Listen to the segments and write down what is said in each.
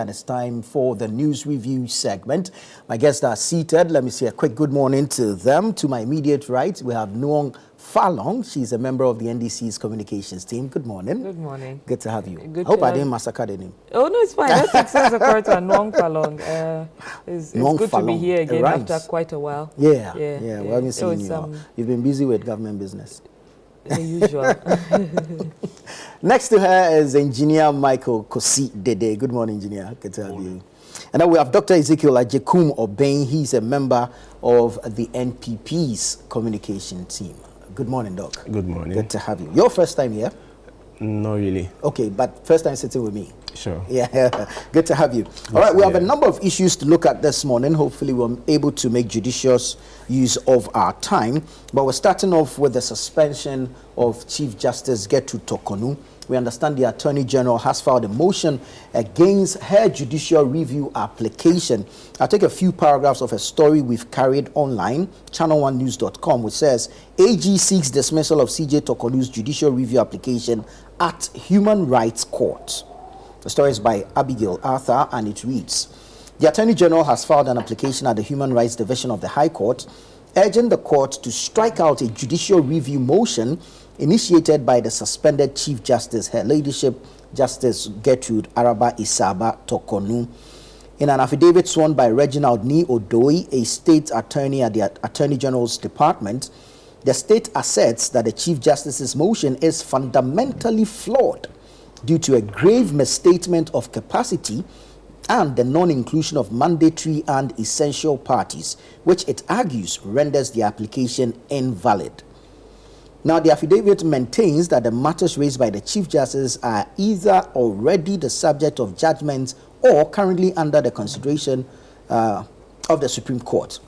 And it's time for the news review segment. My guests are seated. Let me say a quick good morning to them. To my immediate right, we have Nuong Falong. She's a member of the NDC's communications team. Good morning. Good morning. Good to have you. Good Hope I didn't massacre the name. Oh, no, it's fine. Let's access the court to Nuong Falong. It's good to be here again after quite a while. Yeah. We haven't seen you. You've been busy with government business. The usual. Next to her is Engineer Michael Kosi Dede. Good morning, Engineer. Good to have you. And then we have Dr. Ezekiel Ajekum Obain. He's a member of the NPP's communication team. Good morning, Doc. Good morning. Good to have you. Your first time here? Not really. Okay, but first time sitting with me. Sure. Yeah, good to have you. All right, we have a number of issues to look at this morning. Hopefully we're able to make judicious use of our time. But we're starting off with the suspension of Chief Justice CJ Torkornoo. We understand the Attorney General has filed a motion against her judicial review application. I'll take a few paragraphs of a story we've carried online, ChannelOneNews.com, which says, AG seeks dismissal of CJ Torkornoo's judicial review application at Human Rights Court. The story is by Abigail Arthur, and it reads, the Attorney General has filed an application at the Human Rights Division of the High Court, urging the court to strike out a judicial review motion initiated by the suspended Chief Justice, Her Ladyship Justice Gertrude Araba Isaba Torkornoo. In an affidavit sworn by Reginald Ni Odoi, a state attorney at the Attorney General's Department, the state asserts that the Chief Justice's motion is fundamentally flawed due to a grave misstatement of capacity and the non-inclusion of mandatory and essential parties, which it argues renders the application invalid. Now, the affidavit maintains that the matters raised by the Chief Justice are either already the subject of judgment or currently under the consideration of the Supreme Court.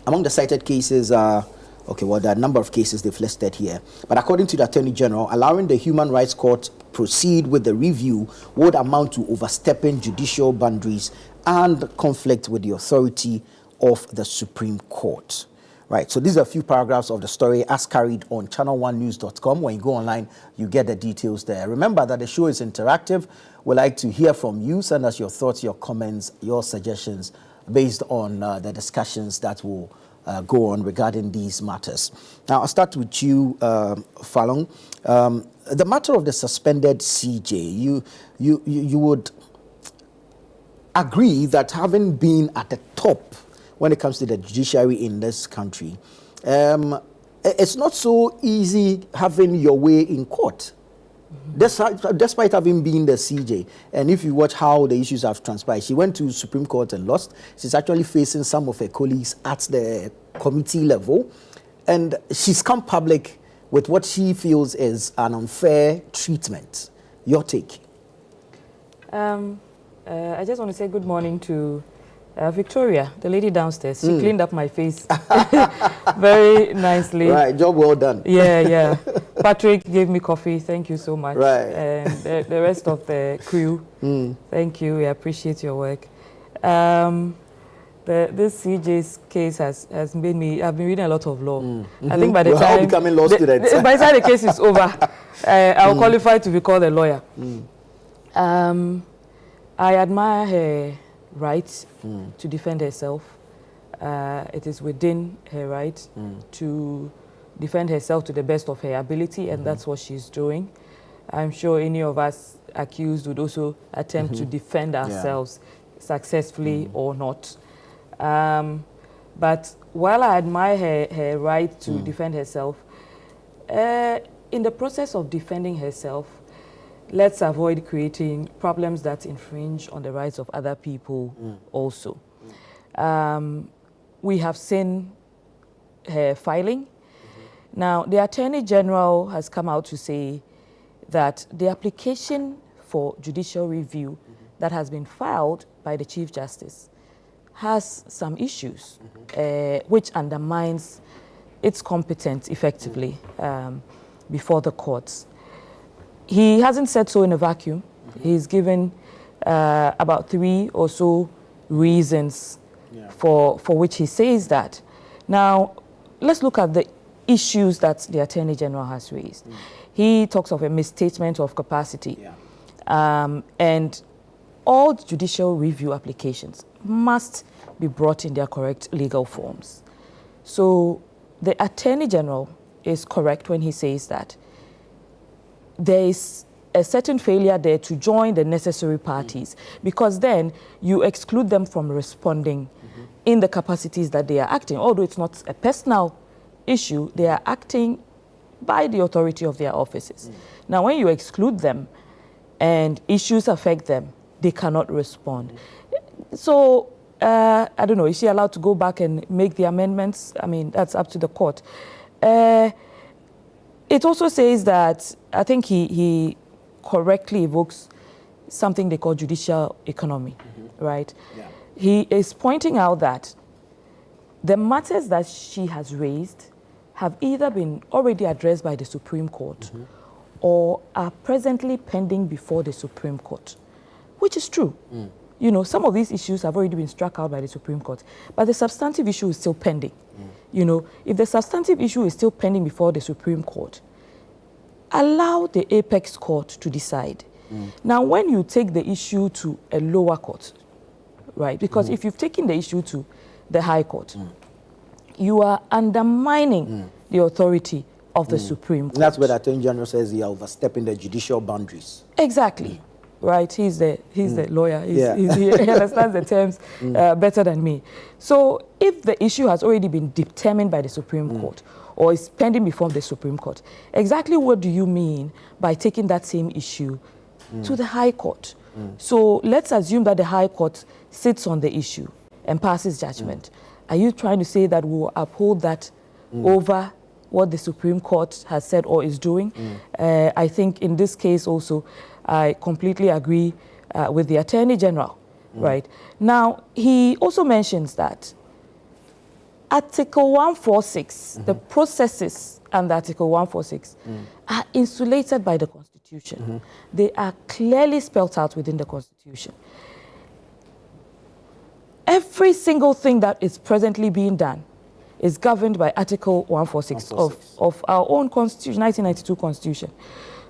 Among the cited cases are, there are a number of cases they've listed here. But according to the Attorney General, allowing the Human Rights Court proceed with the review would amount to overstepping judicial boundaries and conflict with the authority of the Supreme Court. Right, so these are a few paragraphs of the story as carried on ChannelOneNews.com. When you go online, you get the details there. Remember that the show is interactive. We'd like to hear from you. Send us your thoughts, your comments, your suggestions based on the discussions that will go on regarding these matters. Now, I'll start with you, Falong. The matter of the suspended CJ, you would agree that having been at the top when it comes to the judiciary in this country, it's not so easy having your way in court, despite having been the CJ. And if you watch how the issues have transpired, she went to Supreme Court and lost. She's actually facing some of her colleagues at the committee level, and she's come public with what she feels is an unfair treatment. Your take? I just want to say good morning to Victoria, the lady downstairs. She cleaned up my face very nicely. Right, job well done. Yeah. Patrick gave me coffee. Thank you so much. Right. And the rest of the crew, thank you. We appreciate your work. This CJ's case has made me, I've been reading a lot of law. I think by the time becoming law students. By the time the case is over, I'll qualify to be called a lawyer. I admire her right to defend herself. It is within her right to defend herself to the best of her ability, and that's what she's doing. I'm sure any of us accused would also attempt to defend ourselves successfully or not. But while I admire her right to defend herself, in the process of defending herself, let's avoid creating problems that infringe on the rights of other people also. We have seen her filing. Now, the Attorney General has come out to say that the application for judicial review that has been filed by the Chief Justice has some issues, which undermines its competence effectively before the courts. He hasn't said so in a vacuum. He's given about 3 or so reasons for which he says that. Now, let's look at the issues that the Attorney General has raised. He talks of a misstatement of capacity. And all judicial review applications must be brought in their correct legal forms. So the Attorney General is correct when he says that there is a certain failure there to join the necessary parties, because then you exclude them from responding in the capacities that they are acting. Although it's not a personal issue, they are acting by the authority of their offices. Now, when you exclude them and issues affect them, they cannot respond. So, I don't know, is she allowed to go back and make the amendments? I mean, that's up to the court. It also says that, I think he correctly evokes something they call judicial economy, right? Yeah. He is pointing out that the matters that she has raised have either been already addressed by the Supreme Court or are presently pending before the Supreme Court, which is true. You know, some of these issues have already been struck out by the Supreme Court, but the substantive issue is still pending. You know, if the substantive issue is still pending before the Supreme Court, allow the apex court to decide. Now, when you take the issue to a lower court, right, because if you've taken the issue to the High Court, you are undermining the authority of the Supreme Court. That's where the Attorney General says you're overstepping the judicial boundaries. Exactly. Right, he's the lawyer. He understands the terms better than me. So if the issue has already been determined by the Supreme Court or is pending before the Supreme Court, exactly what do you mean by taking that same issue to the High Court? So let's assume that the High Court sits on the issue and passes judgment. Are you trying to say that we will uphold that over what the Supreme Court has said or is doing? I think in this case also, I completely agree with the Attorney General, right? Now, he also mentions that Article 146, the processes under Article 146 are insulated by the Constitution. They are clearly spelled out within the Constitution. Every single thing that is presently being done is governed by Article 146, of our own Constitution, 1992 Constitution.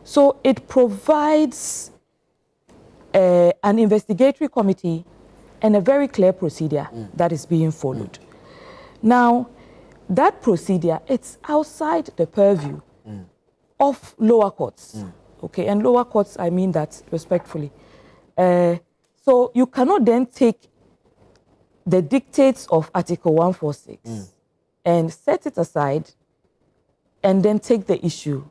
So it provides an investigatory committee and a very clear procedure that is being followed. Now, that procedure, it's outside the purview of lower courts. Okay, and lower courts, I mean that respectfully. So you cannot then take the dictates of Article 146 and set it aside and then take the issue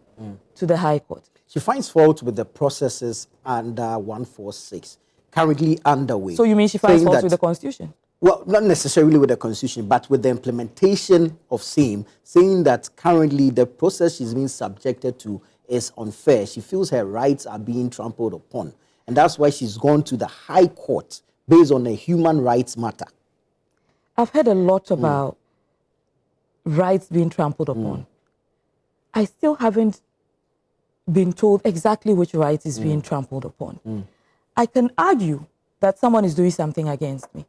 to the High Court. She finds fault with the processes under 146 currently underway. So you mean she finds fault with the Constitution? Well, not necessarily with the Constitution, but with the implementation of same, saying that currently the process she's being subjected to is unfair. She feels her rights are being trampled upon. And that's why she's gone to the High Court based on a human rights matter. I've heard a lot about rights being trampled upon. I still haven't been told exactly which right is being trampled upon. I can argue that someone is doing something against me.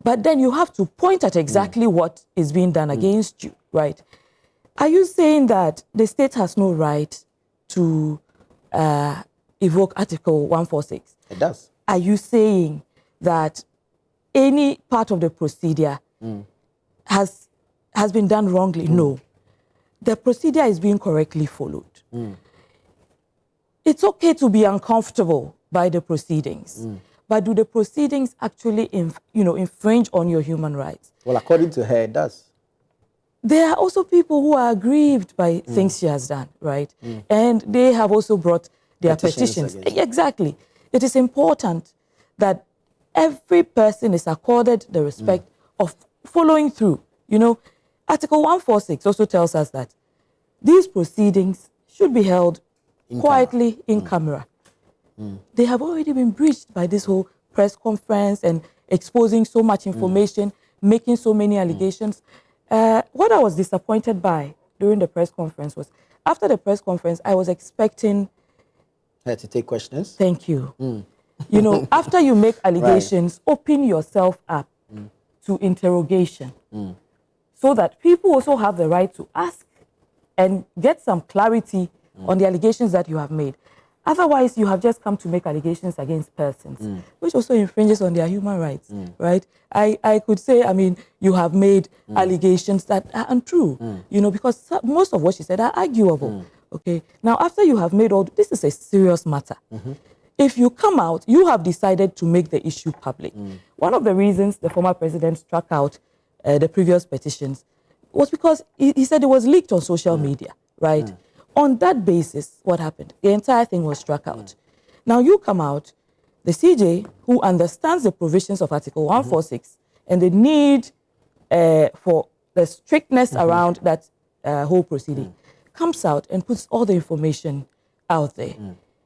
But then you have to point at exactly what is being done against you, right? Are you saying that the state has no right to evoke Article 146? It does. Are you saying that any part of the procedure has been done wrongly? No. The procedure is being correctly followed. It's okay to be uncomfortable by the proceedings, but do the proceedings actually infringe on your human rights? Well, according to her, it does. There are also people who are aggrieved by things she has done, right? And they have also brought their petitions. Exactly. It is important that every person is accorded the respect of following through. You know, Article 146 also tells us that these proceedings should be held quietly in camera. They have already been breached by this whole press conference and exposing so much information, making so many allegations. What I was disappointed by during the press conference was, after the press conference, I was expecting her to take questions. Thank you. You know, after you make allegations, open yourself up to interrogation so that people also have the right to ask and get some clarity on the allegations that you have made. Otherwise, you have just come to make allegations against persons, which also infringes on their human rights, right? I could say, I mean, you have made allegations that are untrue, you know, because most of what she said are arguable, okay? Now, after you have made all, this is a serious matter. If you come out, you have decided to make the issue public. One of the reasons the former president struck out the previous petitions was because he said it was leaked on social media, right? On that basis, what happened? The entire thing was struck out. Now you come out, the CJ, who understands the provisions of Article 146 and the need for the strictness around that whole proceeding, comes out and puts all the information out there.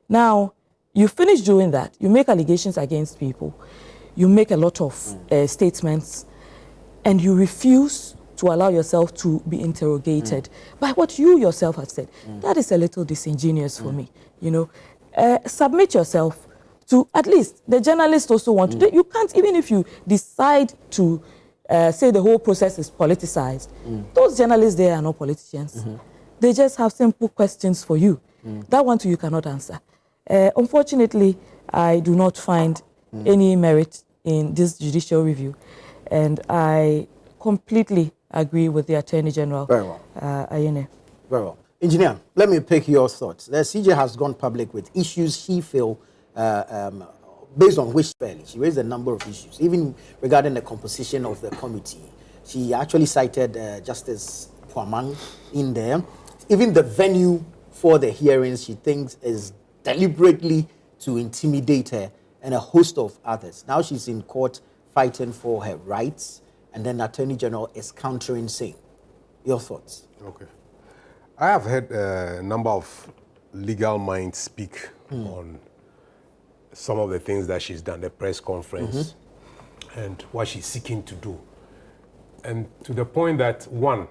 Now, you finish doing that, you make allegations against people, you make a lot of statements, and you refuse to allow yourself to be interrogated by what you yourself have said. That is a little disingenuous for me, you know. Submit yourself to, at least, the journalists also want to. You can't, even if you decide to say the whole process is politicized, those journalists there are not politicians. They just have simple questions for you. That one too you cannot answer. Unfortunately, I do not find any merit in this judicial review, and I completely agree with the Attorney General. Very well. Ayene. Very well. Engineer, let me pick your thoughts. The CJ has gone public with issues she feels, based on which she raised a number of issues, even regarding the composition of the committee. She actually cited Justice Poamang in there. Even the venue for the hearings, she thinks, is deliberately to intimidate her, and a host of others. Now she's in court fighting for her rights, and then the Attorney General is countering, saying, your thoughts? Okay. I have heard a number of legal minds speak on some of the things that she's done, the press conference, and what she's seeking to do. And to the point that, one,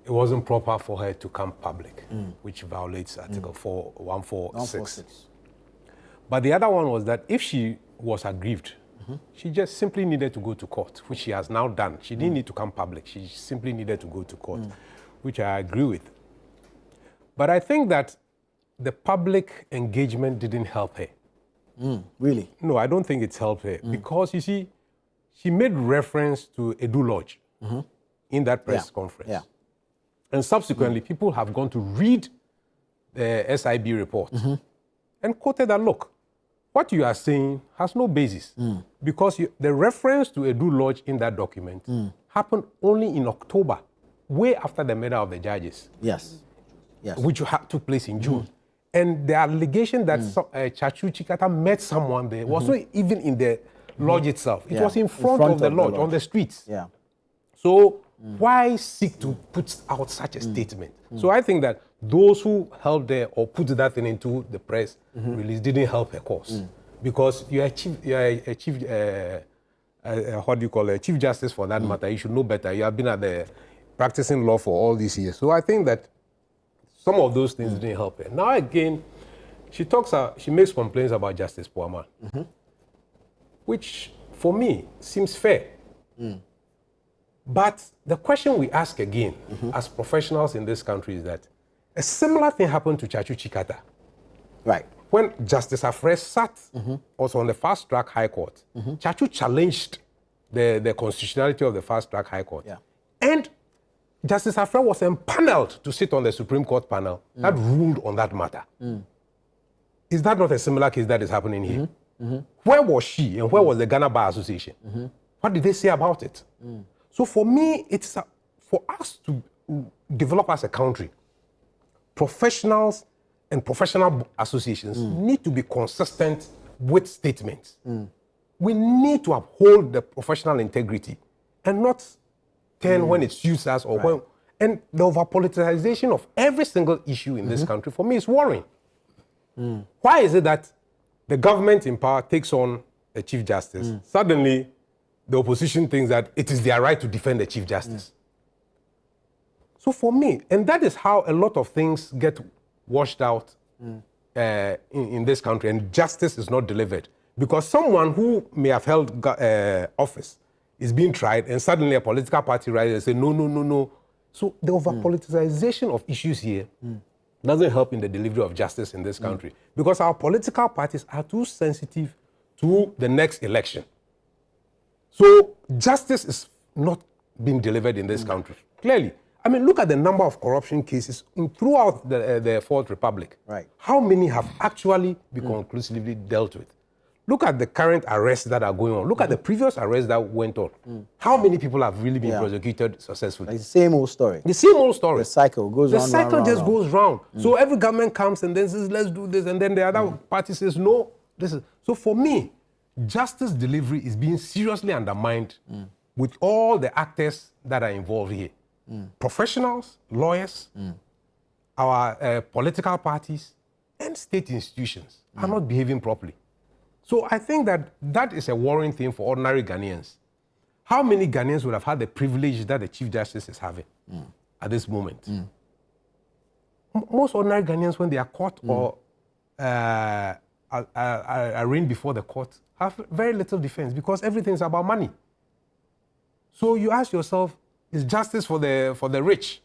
it wasn't proper for her to come public, which violates Article 146. But the other one was that if she was aggrieved, she just simply needed to go to court, which she has now done. She didn't need to come public. She simply needed to go to court, which I agree with. But I think that the public engagement didn't help her. Really? No, I don't think it's helped her. Because, you see, she made reference to Edu Lodge in that press conference. Yeah. And subsequently, people have gone to read the SIB report and quoted that, look, what you are saying has no basis. Because the reference to Edu Lodge in that document happened only in October, way after the murder of the judges. Yes. Yes. Which took place in June. And the allegation that Chachu Chikata met someone there was not even in the lodge itself. It was in front of the lodge, on the streets. Yeah. So why seek to put out such a statement? So I think that those who held there or put that thing into the press release didn't help her cause. Because you are a chief, what do you call it, Chief Justice for that matter. You should know better. You have been practicing law for all these years. So I think that some of those things didn't help her. Now again, she makes complaints about Justice Poamang, which for me seems fair. But the question we ask again, as professionals in this country, is that a similar thing happened to Chachu Chikata. Right. When Justice Afre sat also on the Fast Track High Court, Chachu challenged the constitutionality of the Fast Track High Court. Yeah. And Justice Afre was empaneled to sit on the Supreme Court panel that ruled on that matter. Is that not a similar case that is happening here? Where was she and where was the Ghana Bar Association? What did they say about it? So for me, it's for us to develop as a country, professionals and professional associations need to be consistent with statements. We need to uphold the professional integrity and not turn when it suits us or when. And the over-politicization of every single issue in this country, for me, is worrying. Why is it that the government in power takes on a Chief Justice? Suddenly, the opposition thinks that it is their right to defend the Chief Justice. So for me, and that is how a lot of things get washed out in this country, and justice is not delivered. Because someone who may have held office is being tried, and suddenly a political party rises and say, no, no, no, no. So the over-politicization of issues here doesn't help in the delivery of justice in this country because our political parties are too sensitive to the next election. So justice is not being delivered in this country. Clearly. I mean, look at the number of corruption cases throughout the Fourth Republic. Right. How many have actually been conclusively dealt with? Look at the current arrests that are going on. Look at the previous arrests that went on. How many people have really been prosecuted successfully? Like the same old story. The same old story. The cycle goes round. The cycle round, just round. goes round. So every government comes and then says, let's do this. And then the other party says, no, this is. So for me, justice delivery is being seriously undermined with all the actors that are involved here. Professionals, lawyers, our political parties, and state institutions are not behaving properly. So I think that is a worrying thing for ordinary Ghanaians. How many Ghanaians would have had the privilege that the Chief Justice is having at this moment? Most ordinary Ghanaians, when they are caught or arraigned before the court, have very little defense because everything is about money. So you ask yourself, is justice for the rich?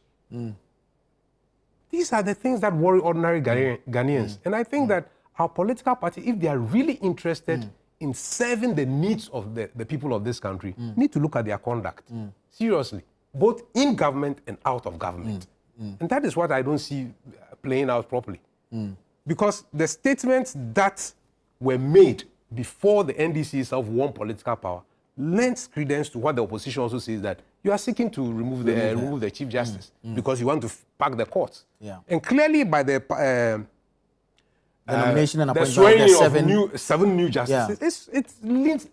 These are the things that worry ordinary Ghanaians. And I think that our political party, if they are really interested in serving the needs of the people of this country, need to look at their conduct seriously, both in government and out of government. And that is what I don't see playing out properly. Because the statements that were made before the NDC itself won political power lends credence to what the opposition also says, that you are seeking to remove the Chief Justice because you want to pack the courts. And clearly by the nomination and the appointment swearing of seven new justices, it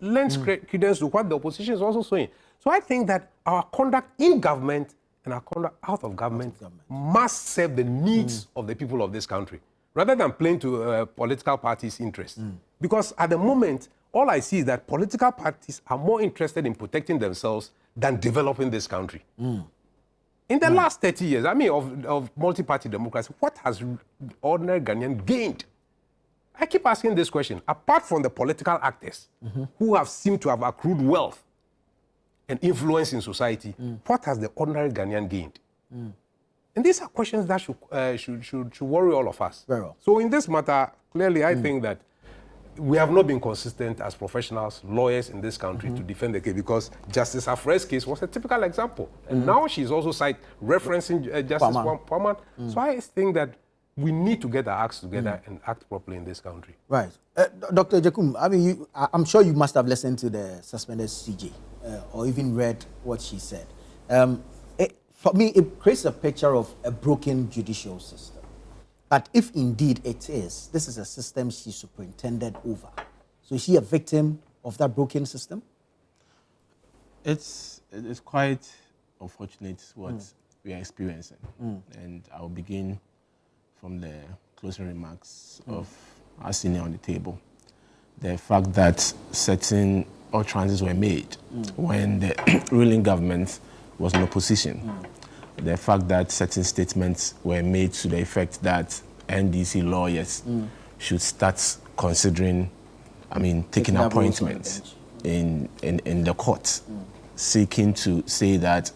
lends credence to what the opposition is also saying. So I think that our conduct in government and our conduct out of government must serve the needs of the people of this country, rather than playing to political parties' interests. Because at the moment, all I see is that political parties are more interested in protecting themselves than developing this country. In the last 30 years, I mean, of multi-party democracy, what has ordinary Ghanaian gained? I keep asking this question. Apart from the political actors who have seemed to have accrued wealth and influence in society, what has the ordinary Ghanaian gained? And these are questions that should worry all of us. Very well. So in this matter, clearly, I think that we have not been consistent as professionals, lawyers in this country to defend the case, because Justice Afre's case was a typical example. And now she's also referencing Justice Palman. So I think that we need to get our acts together and act properly in this country. Right. Dr. Jakum, I mean, I'm sure you must have listened to the suspended CJ or even read what she said. For me, it creates a picture of a broken judicial system. But if indeed it is, this is a system she superintended over. So is she a victim of that broken system? It's quite unfortunate what we are experiencing. And I'll begin from the closing remarks of our senior on the table. The fact that certain utterances were made when the ruling government was in opposition. The fact that certain statements were made to the effect that NDC lawyers should start considering, taking appointments in the courts, seeking to say that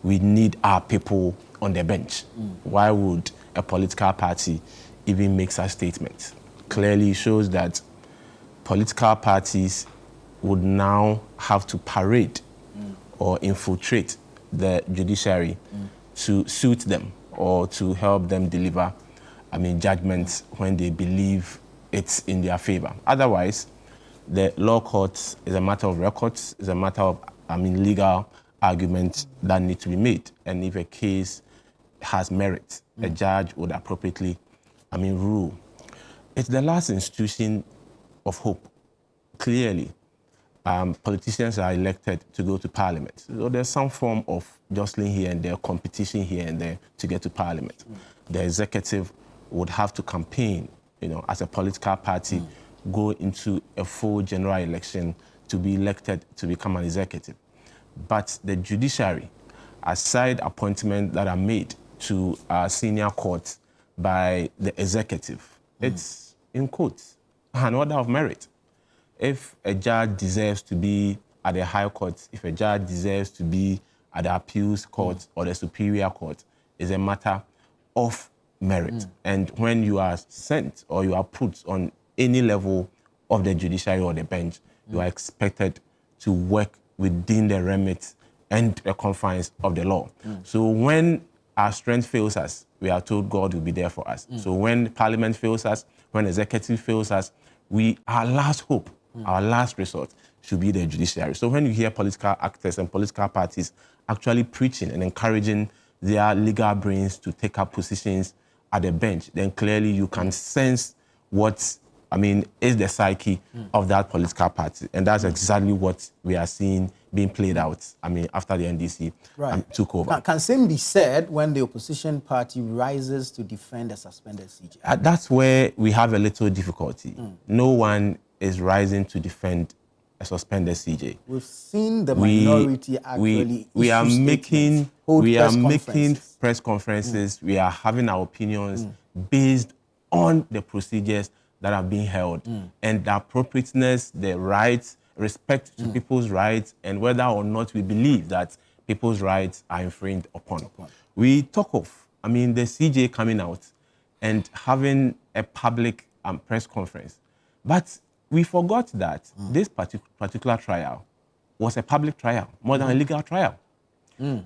we need our people on the bench. Why would a political party even make such statements? Clearly shows that political parties would now have to parade or infiltrate the judiciary to suit them or to help them deliver, judgments when they believe it's in their favor. Otherwise, the law courts is a matter of records, is a matter of, legal arguments that need to be made. And if a case has merit, a judge would appropriately, rule. It's the last institution of hope. Clearly, politicians are elected to go to parliament. So there's some form of jostling here and there, competition here and there to get to parliament. The executive would have to campaign, as a political party, go into a full general election to be elected to become an executive. But the judiciary, aside appointments that are made to senior courts by the executive, it's, in quotes, an order of merit. If a judge deserves to be at the high court, if a judge deserves to be at the appeals court or the superior court, is a matter of merit. And when you are sent or you are put on any level of the judiciary or the bench, you are expected to work within the remit and the confines of the law. So when our strength fails us, we are told God will be there for us. So when Parliament fails us, when executive fails us, our last hope, our last resort should be the judiciary. So when you hear political actors and political parties actually preaching and encouraging their legal brains to take up positions at the bench, then clearly you can sense what, is the psyche of that political party. And that's exactly what we are seeing being played out, after the NDC took over. Can same be said when the opposition party rises to defend a suspended CJ? That's where we have a little difficulty. No one is rising to defend a suspended CJ. We've seen the minority actually we are making press conferences. We are having our opinions based on the procedures that are being held and the appropriateness, the rights, respect to people's rights, and whether or not we believe that people's rights are infringed upon. We talk of, the CJ coming out and having a public press conference, but we forgot that this particular trial was a public trial, more than a legal trial.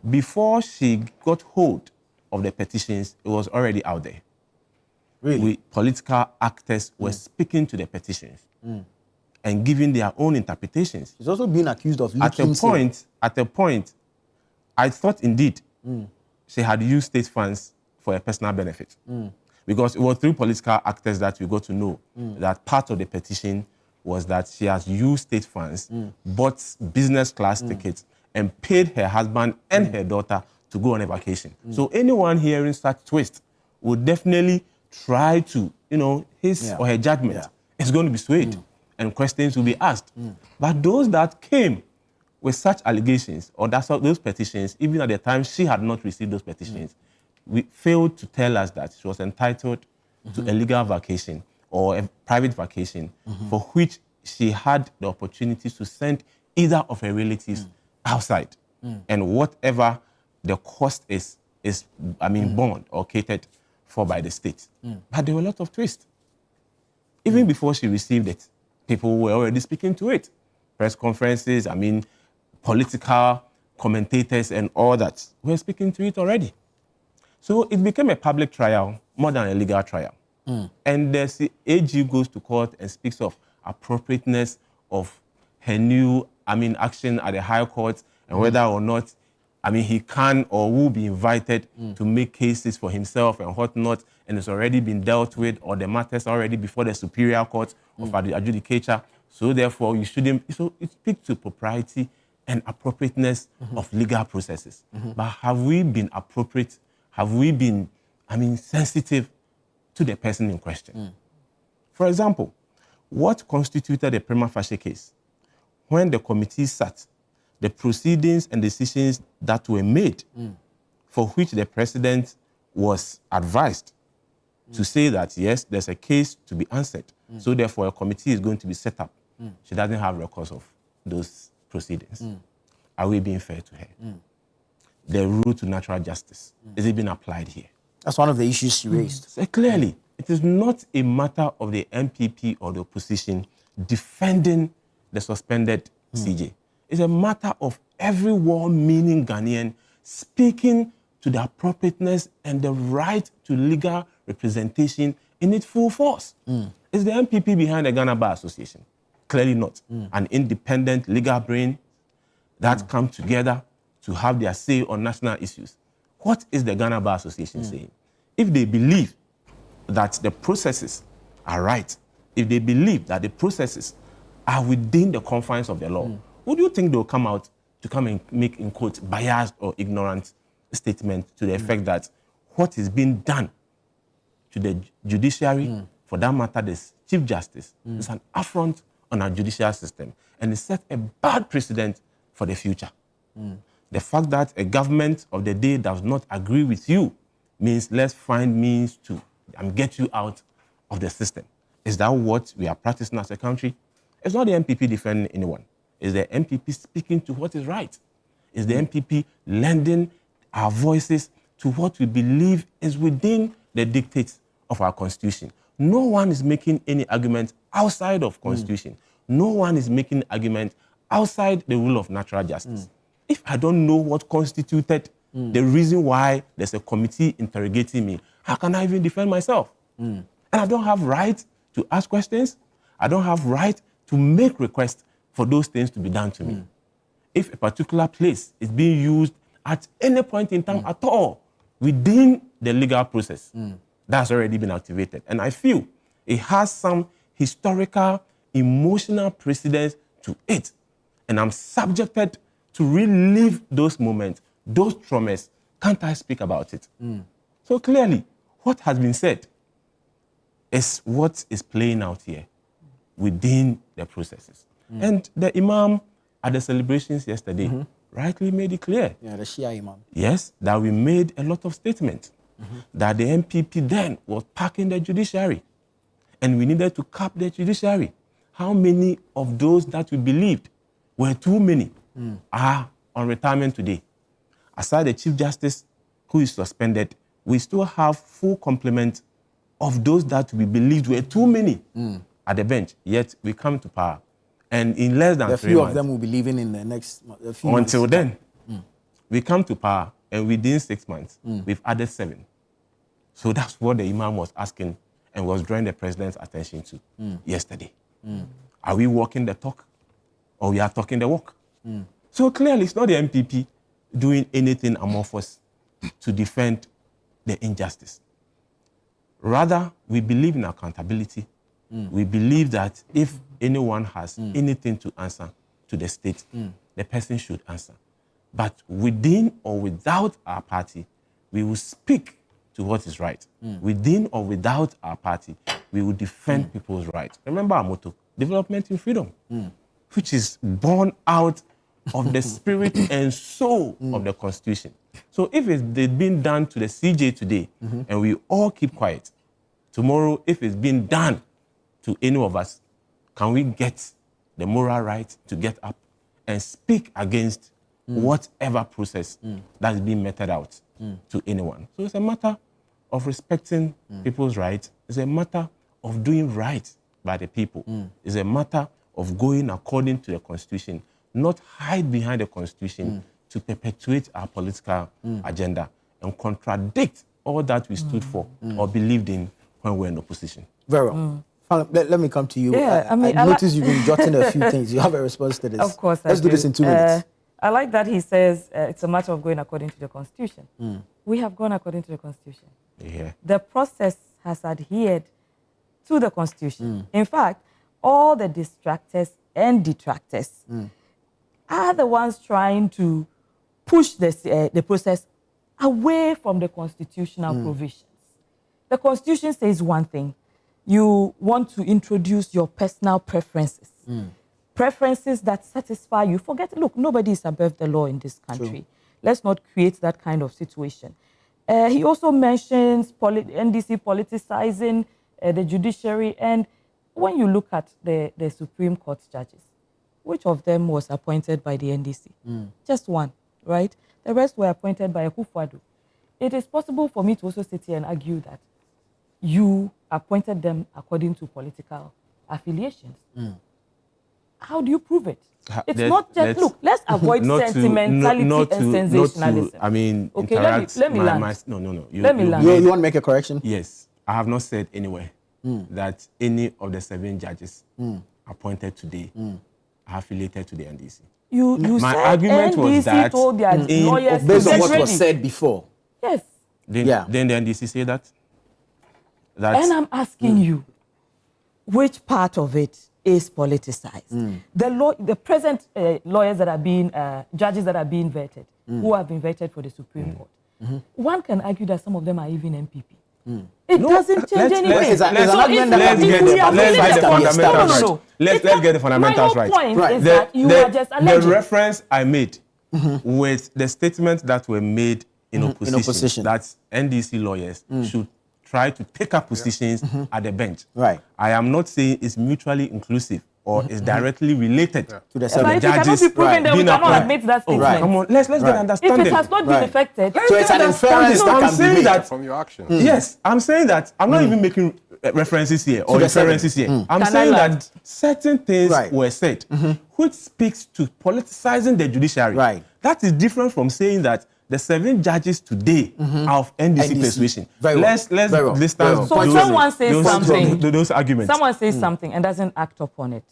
Before she got hold of the petitions, it was already out there. Really? Political actors were speaking to the petitions and giving their own interpretations. She's also being accused of At a point, I thought indeed she had used state funds for a personal benefit. Because it was through political actors that we got to know that part of the petition was that she has used state funds, bought business class tickets, and paid her husband and her daughter to go on a vacation. So anyone hearing such twist would definitely try to, his or her judgment is going to be swayed and questions will be asked. But those that came with such allegations or those petitions, even at the time she had not received those petitions, we failed to tell us that she was entitled to a legal vacation or a private vacation for which she had the opportunity to send either of her relatives outside. And whatever the cost is borne or catered for by the state. But there were a lot of twists. Even before she received it, people were already speaking to it. Press conferences, political commentators and all that were speaking to it already. So it became a public trial more than a legal trial. And the AG goes to court and speaks of appropriateness of her new action at the High Court and whether or not he can or will be invited to make cases for himself and whatnot, and it's already been dealt with, or the matters already before the Superior Court of Adjudicature. So therefore, you shouldn't. So it speaks to propriety and appropriateness of legal processes. But have we been appropriate? Have we been, sensitive to the person in question? For example, what constituted a prima facie case? When the committee sat, the proceedings and decisions that were made for which the president was advised to say that, yes, there's a case to be answered. So therefore, a committee is going to be set up. She doesn't have records of those proceedings. Are we being fair to her? The rule to natural justice, is it being applied here? That's one of the issues she raised. So clearly, it is not a matter of the MPP or the opposition defending the suspended CJ. It's a matter of every well-meaning Ghanaian speaking to the appropriateness and the right to legal representation in its full force. Is the MPP behind the Ghana Bar Association? Clearly not. An independent legal brain that come together to have their say on national issues. What is the Ghana Bar Association saying? If they believe that the processes are right, if they believe that the processes are within the confines of the law, would you think they'll come out to come and make, in quotes, biased or ignorant statement to the effect that what is being done to the judiciary, for that matter, the Chief Justice, is an affront on our judicial system, and it set a bad precedent for the future. The fact that a government of the day does not agree with you means let's find means to get you out of the system. Is that what we are practicing as a country? It's not the MPP defending anyone. It's the MPP speaking to what is right. It's the MPP lending our voices to what we believe is within the dictates of our constitution. No one is making any argument outside of constitution. No one is making argument outside the rule of natural justice. If I don't know what constituted the reason why there's a committee interrogating me, how can I even defend myself? And I don't have right to ask questions. I don't have right to make requests for those things to be done to me. If a particular place is being used at any point in time at all within the legal process, that's already been activated. And I feel it has some historical, emotional precedence to it. And I'm subjected to relive those moments, those traumas. Can't I speak about it? So clearly, what has been said is what is playing out here within the processes. And the Imam at the celebrations yesterday rightly made it clear. Yeah, the Shia Imam. Yes, that we made a lot of statements that the MPP then was packing the judiciary and we needed to cap the judiciary. How many of those that we believed were too many are on retirement today? Aside the Chief Justice who is suspended, we still have full complement of those that we believed were too many at the bench, yet we come to power. And in less than 3 months... A few of them will be leaving in the next few months. Until then, we come to power, and within 6 months, we've added 7. So that's what the Imam was asking and was drawing the president's attention to yesterday. Are we walking the talk, or we are talking the walk? So clearly, it's not the MPP doing anything amorphous to defend the injustice. Rather, we believe in accountability. We believe that if anyone has anything to answer to the state, the person should answer. But within or without our party, we will speak to what is right. Within or without our party, we will defend people's rights. Remember our motto, development in freedom, which is born out of the spirit and soul of the Constitution. So if it's been done to the CJ today, and we all keep quiet, tomorrow, if it's been done to any of us, can we get the moral right to get up and speak against whatever process that's being meted out to anyone? So it's a matter of respecting people's rights. It's a matter of doing right by the people. It's a matter of going according to the Constitution, not hide behind the Constitution to perpetuate our political agenda and contradict all that we stood for or believed in when we were in opposition. Very well. Let me come to you. Yeah, I noticed you've been jotting a few things. You have a response to this. Of course, Let's do this in 2 minutes. I like that he says it's a matter of going according to the Constitution. We have gone according to the Constitution. Yeah. The process has adhered to the Constitution. In fact, all the distractors and detractors are the ones trying to push the process away from the constitutional provisions. The Constitution says one thing. You want to introduce your personal preferences. Preferences that satisfy you. Look, nobody is above the law in this country. True. Let's not create that kind of situation. He also mentions NDC politicizing the judiciary. And when you look at the Supreme Court judges, which of them was appointed by the NDC? Just one, right? The rest were appointed by Akufo-Addo. It is possible for me to also sit here and argue that you appointed them according to political affiliations. How do you prove it? It's not just, let's avoid sentimentality and sensationalism. Okay, let me land. No. You want to make a correction? Yes. I have not said anywhere that any of the 7 judges appointed today are affiliated to the NDC. My argument NDC was that told their lawyers based on what was said before. Yes. Then the NDC say that? And I'm asking you, which part of it is politicized? The present lawyers that are being, judges that are being vetted, who have been vetted for the Supreme Court, one can argue that some of them are even MPP. It doesn't change anything. Let's get the fundamentals right. My whole point is that you are just alleging. The reference I made with the statements that were made in opposition. That NDC lawyers should try to take up positions at the bench. Right. I am not saying it's mutually inclusive or is directly related To the But seven if it cannot judges be proven, then we being cannot appointed. admit that statement. Come on, let's get Right. understanding. If it has not been Right. effected, So it's an inference that I'm can be saying made. that From your action. Yes, I'm saying that I'm not even making references here or the seven. inferences here. I'm Can I saying land? that certain things Right. were said, which speaks to politicizing the judiciary. Right. That is different from saying that the 7 judges today are of NDC persuasion. Very well. Let's Very well. distance Very well. So those, someone says those, something. those arguments. someone says something and doesn't act upon it.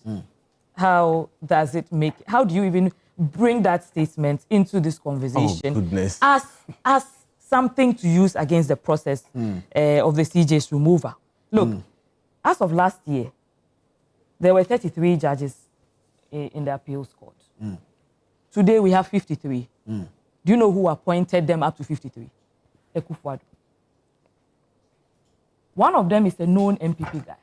How does it make? How do you even bring that statement into this conversation? Oh, goodness. As something to use against the process of the CJ's removal. Look, as of last year, there were 33 judges in the appeals court. Today we have 53. Do you know who appointed them up to 53? Ekufuado. One of them is a known MPP guy.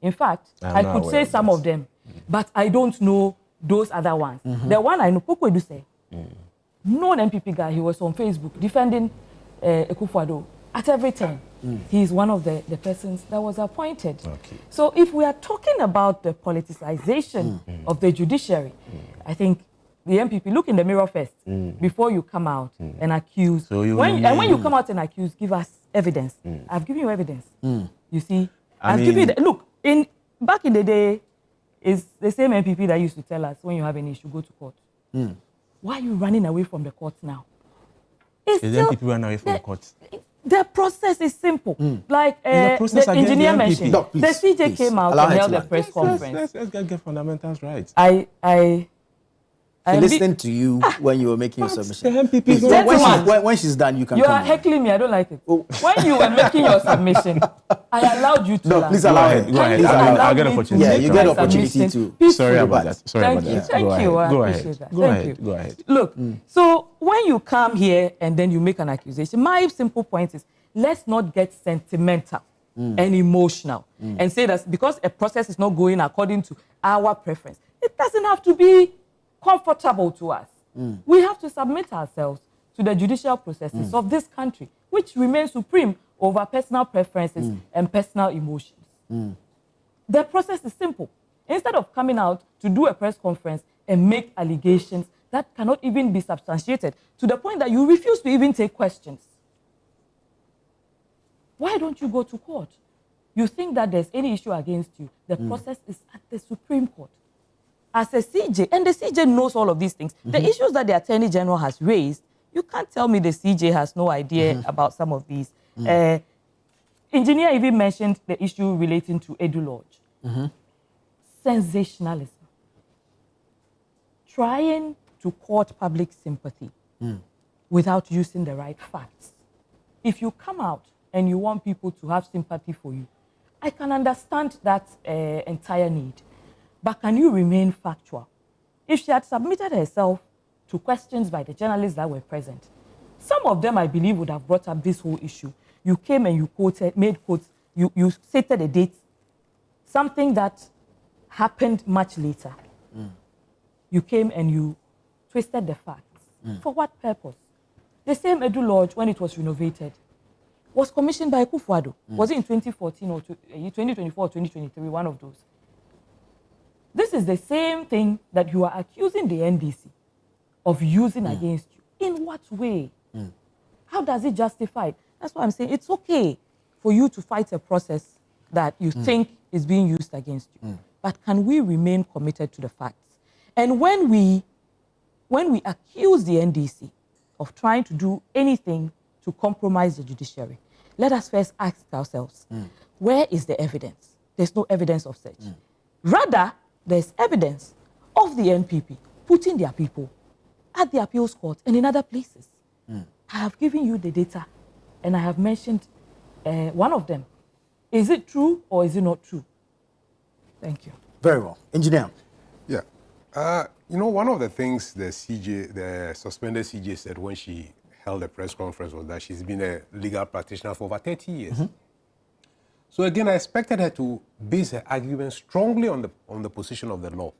In fact, I could say some of them, but I don't know those other ones. The one I know, Poko Eduse, known MPP guy, he was on Facebook defending Ekufuado at every turn. He is one of the persons that was appointed. Okay. So if we are talking about the politicization of the judiciary, I think the MPP, look in the mirror first before you come out and accuse. So when you come out and accuse, give us evidence. I've given you evidence. You see, I've given you look, back in the day, it's the same MPP that used to tell us when you have an issue, go to court. Why are you running away from the court now? It's Is still- MPP run away from the court? The process is simple. Like the process the against engineer the MPP. mentioned, Doc, the please, CJ please. came out Allow and her held to a land. press conference. Let's get fundamentals right. I Listening to you when you were making your submission. The MPP Please, is when, Gentlemen. when she's done, you can You come are on. heckling me. I don't like it. When you were making your submission, I allowed you to. No, land. please allow her. Go ahead. You I'll allowed get me opportunity. to Yeah, make you my get opportunity submission to- peacefully. Sorry about that. Sorry Thank about you. that. Thank Go you. ahead. I Go appreciate ahead. that. Go Thank ahead. you. Go ahead. Look, so when you come here and then you make an accusation, my simple point is let's not get sentimental and emotional and say that because a process is not going according to our preference, it doesn't have to be comfortable to us. We have to submit ourselves to the judicial processes of this country, which remains supreme over personal preferences and personal emotions. The process is simple. Instead of coming out to do a press conference and make allegations that cannot even be substantiated to the point that you refuse to even take questions, why don't you go to court? You think that there's any issue against you. The process is at the Supreme Court. As a CJ, and the CJ knows all of these things, the issues that the Attorney General has raised, you can't tell me the CJ has no idea about some of these. Engineer even mentioned the issue relating to Edu Lodge. Sensationalism. Trying to court public sympathy without using the right facts. If you come out and you want people to have sympathy for you, I can understand that entire need. But can you remain factual? If she had submitted herself to questions by the journalists that were present, some of them, I believe, would have brought up this whole issue. You came and you quoted, made quotes, you stated a date, something that happened much later. You came and you twisted the facts. For what purpose? The same Edu Lodge, when it was renovated, was commissioned by Ekufuado. Was it in 2014 or 2024 or 2023, one of those? This is the same thing that you are accusing the NDC of using against you. In what way? How does it justify it? That's why I'm saying it's okay for you to fight a process that you think is being used against you. But can we remain committed to the facts? And when we accuse the NDC of trying to do anything to compromise the judiciary, let us first ask ourselves, where is the evidence? There's no evidence of such. Rather, there's evidence of the NPP putting their people at the appeals court and in other places. I have given you the data and I have mentioned one of them. Is it true or is it not true? Thank you. Very well. Engineer. Yeah. One of the things the suspended CJ said when she held a press conference was that she's been a legal practitioner for over 30 years. So again, I expected her to base her argument strongly on the position of the law.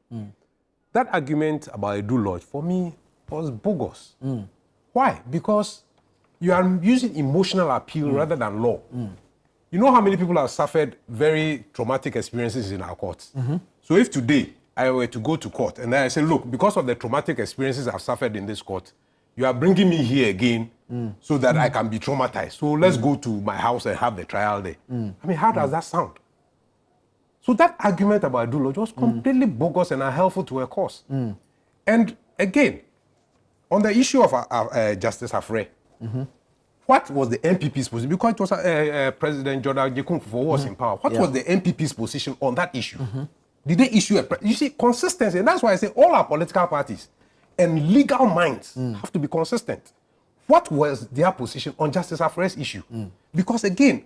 That argument about Edu Lodge, for me, was bogus. Why? Because you are using emotional appeal rather than law. You know how many people have suffered very traumatic experiences in our courts? So if today I were to go to court and then I say, look, because of the traumatic experiences I've suffered in this court, you are bringing me here again so that I can be traumatized. So let's go to my house and have the trial there. I mean, how does that sound? So that argument about due law was completely bogus and unhelpful to a cause. And again, on the issue of Justice Afre, what was the MPP's position? Because it was President Jordan Jekunfo was in power. What was the MPP's position on that issue? Did they issue you see, consistency, and that's why I say all our political parties and legal minds have to be consistent. What was their position on Justice Afre's issue? Because again,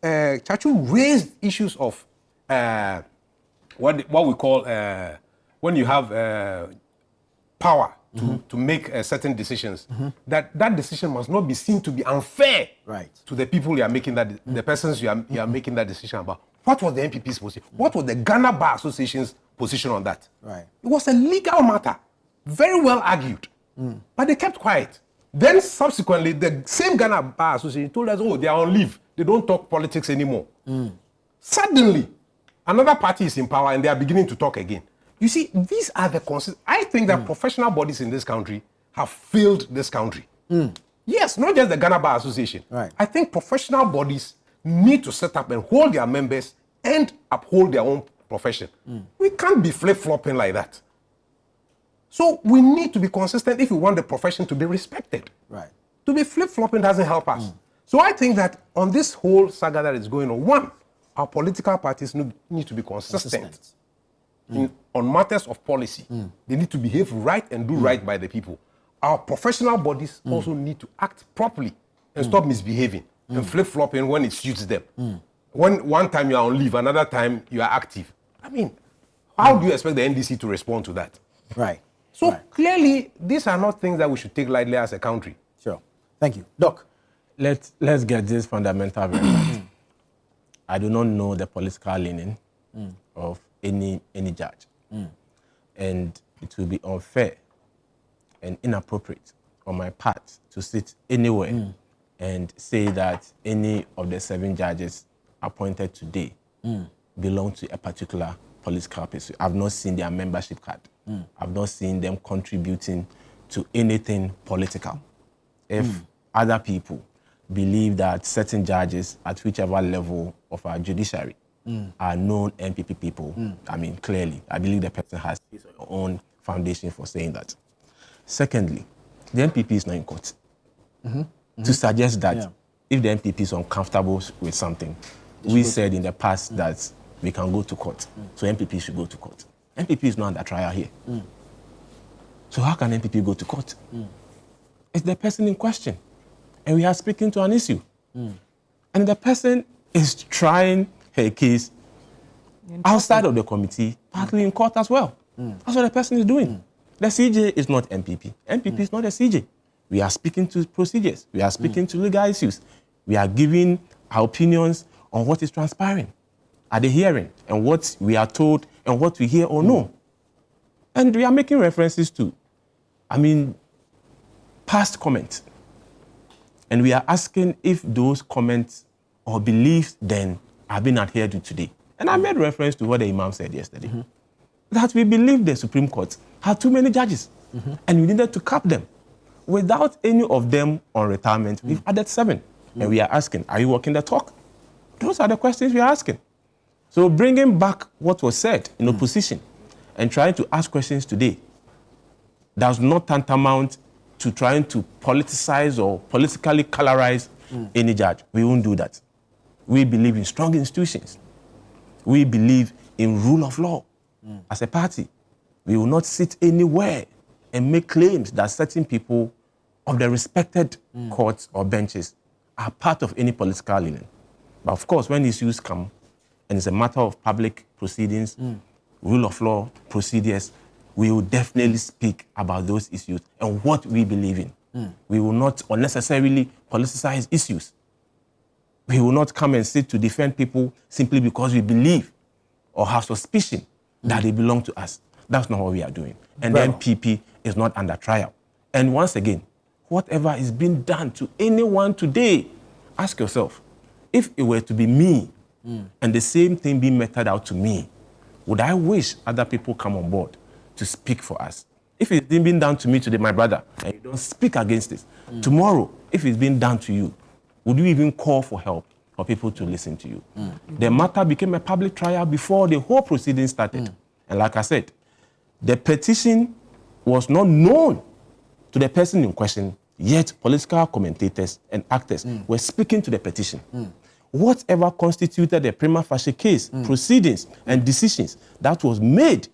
Chachu raised issues of what we call when you have power to make certain decisions, that decision must not be seen to be unfair to the people you are making that, the persons you are making that decision about. What was the MPP's position? What was the Ghana Bar Association's position on that? It was a legal matter, very well argued, but they kept quiet. Then subsequently, the same Ghana Bar Association told us, oh, they are on leave. They don't talk politics anymore. Suddenly, another party is in power and they are beginning to talk again. You see, these are the I think that professional bodies in this country have failed this country. Yes, not just the Ghana Bar Association. I think professional bodies need to set up and hold their members and uphold their own profession. We can't be flip-flopping like that. So we need to be consistent if we want the profession to be respected. To be flip-flopping doesn't help us. So I think that on this whole saga that is going on, one, our political parties need to be consistent. On matters of policy. They need to behave right and do right by the people. Our professional bodies also need to act properly and stop misbehaving and flip-flopping when it suits them. When one time you are on leave, another time you are active. I mean, how do you expect the NDC to respond to that? So clearly, these are not things that we should take lightly as a country. Sure. Thank you. Doc. Let's get this fundamental very right. I do not know the political leaning of any judge. And it will be unfair and inappropriate on my part to sit anywhere and say that any of the 7 judges appointed today belong to a particular political party. I've not seen their membership card. I've not seen them contributing to anything political. If other people believe that certain judges at whichever level of our judiciary are known MPP people, I mean, clearly, I believe the person has his own foundation for saying that. Secondly, the MPP is not in court. To suggest that if the MPP is uncomfortable with something, we said in the past that we can go to court. So MPP should go to court. MPP is not under trial here. So how can MPP go to court? It's the person in question. And we are speaking to an issue. And the person is trying her case outside of the committee, partly in court as well. That's what the person is doing. The CJ is not MPP. MPP is not a CJ. We are speaking to procedures. We are speaking to legal issues. We are giving our opinions on what is transpiring at the hearing and what we are told and what we hear or know. And we are making references to, I mean, past comments. And we are asking if those comments or beliefs then are being adhered to today. And I made reference to what the Imam said yesterday, that we believe the Supreme Court had too many judges and we needed to cap them. Without any of them on retirement, we've added 7. And we are asking, are you walking the talk? Those are the questions we are asking. So bringing back what was said in opposition and trying to ask questions today does not tantamount to trying to politicize or politically colorize any judge. We won't do that. We believe in strong institutions. We believe in rule of law. As a party, we will not sit anywhere and make claims that certain people of the respected courts or benches are part of any political leaning. But of course, when issues come, and it's a matter of public proceedings, rule of law, procedures, we will definitely speak about those issues and what we believe in. We will not unnecessarily politicize issues. We will not come and sit to defend people simply because we believe or have suspicion that they belong to us. That's not what we are doing. And the MPP is not under trial. And once again, whatever is being done to anyone today, ask yourself, if it were to be me and the same thing being meted out to me, would I wish other people come on board to speak for us? If it's been done to me today, my brother, and you don't speak against it, tomorrow, if it's been done to you, would you even call for help for people to listen to you? The matter became a public trial before the whole proceeding started. And like I said, the petition was not known to the person in question, yet political commentators and actors were speaking to the petition. Whatever constituted the prima facie case, proceedings, and decisions that was made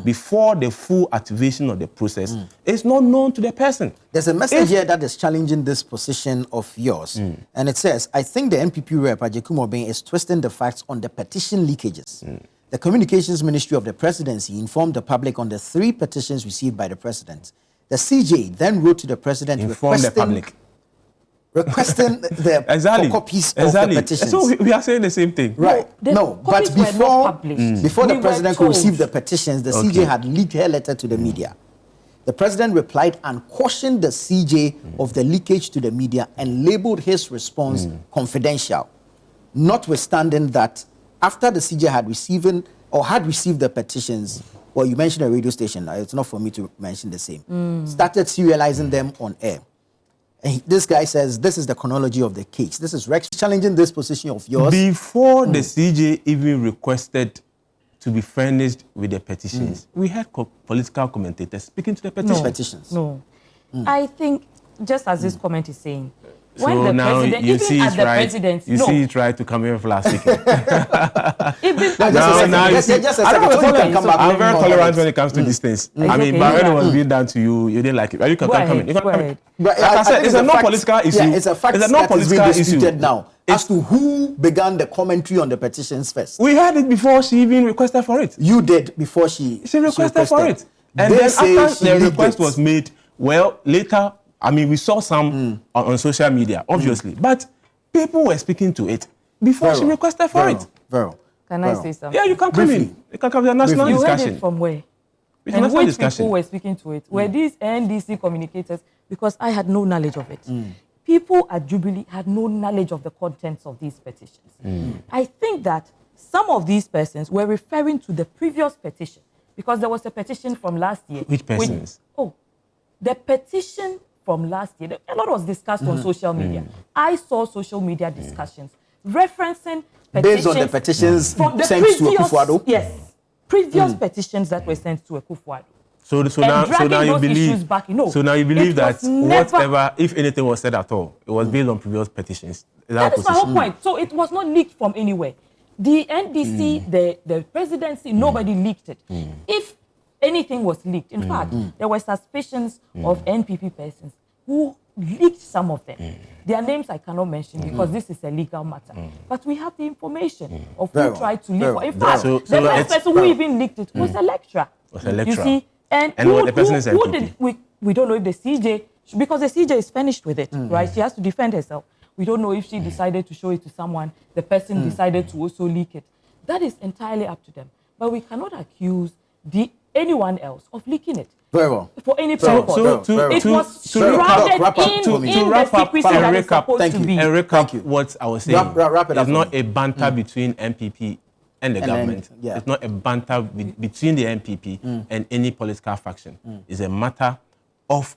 before the full activation of the process is not known to the person. There's a message here that is challenging this position of yours. And it says, I think the NPP rep, Ajekum Obeng, is twisting the facts on the petition leakages. The Communications Ministry of the Presidency informed the public on the 3 petitions received by the President. The CJ then wrote to the President requesting the copies of the petitions. So we are saying the same thing. Right. No, but before the President could receive the petitions, the CJ had leaked her letter to the media. The President replied and cautioned the CJ of the leakage to the media and labeled his response confidential, notwithstanding that after the CJ had received the petitions, well, you mentioned a radio station, it's not for me to mention the same, started serializing them on air. And this guy says, this is the chronology of the case. This is Rex challenging this position of yours. Before the CJ even requested to be furnished with the petitions, we had political commentators speaking to the petitions. No. I think, just as this comment is saying, when so the now president, you even see at it the right. presidency, You see it right to come here for last week. even I'm very tolerant when it comes to these things. I mean, but when it was being done to you, you didn't like it. You can come in. You can come in. Like I said, it's a non-political issue. Yeah, it's a fact that is being disputed now as to who began the commentary on the petitions first. We heard it before she even requested for it. You did before she requested for it. And then after the request was made, well, later, I mean, we saw some on social media, obviously, but people were speaking to it before she requested for it. Can I say something? Yeah, you can come in. You can come to a national discussion. You heard it from where? And which people were speaking to it? Were these NDC communicators? Because I had no knowledge of it. People at Jubilee had no knowledge of the contents of these petitions. I think that some of these persons were referring to the previous petition, because there was a petition from last year. Which persons? The petition from last year. A lot was discussed on social media. I saw social media discussions referencing petitions based on the petitions from the sent to Akufo-Addo? Yes, previous petitions that were sent to Akufo-Addo. So now you believe. So now you believe that whatever, if anything was said at all, it was based on previous petitions. That is my whole point. So it was not leaked from anywhere. The NDC, the presidency, nobody leaked it. If anything was leaked, in fact, there were suspicions of NPP persons who leaked some of them. Their names I cannot mention because this is a legal matter. But we have the information of who tried to leak. In fact, the first person who even leaked it was a lecturer. You see, and the person is who did we don't know if the CJ, because the CJ is finished with it, right? She has to defend herself. We don't know if she decided to show it to someone, the person decided to also leak it. That is entirely up to them. But we cannot accuse anyone else of leaking it. Very well. For any purpose. It was shrouded in the secrecy that is supposed to be. And recap what I was saying. Wrap it up. It's not a banter between MPP and the government. It's not a banter between the MPP and any political faction. It's a matter of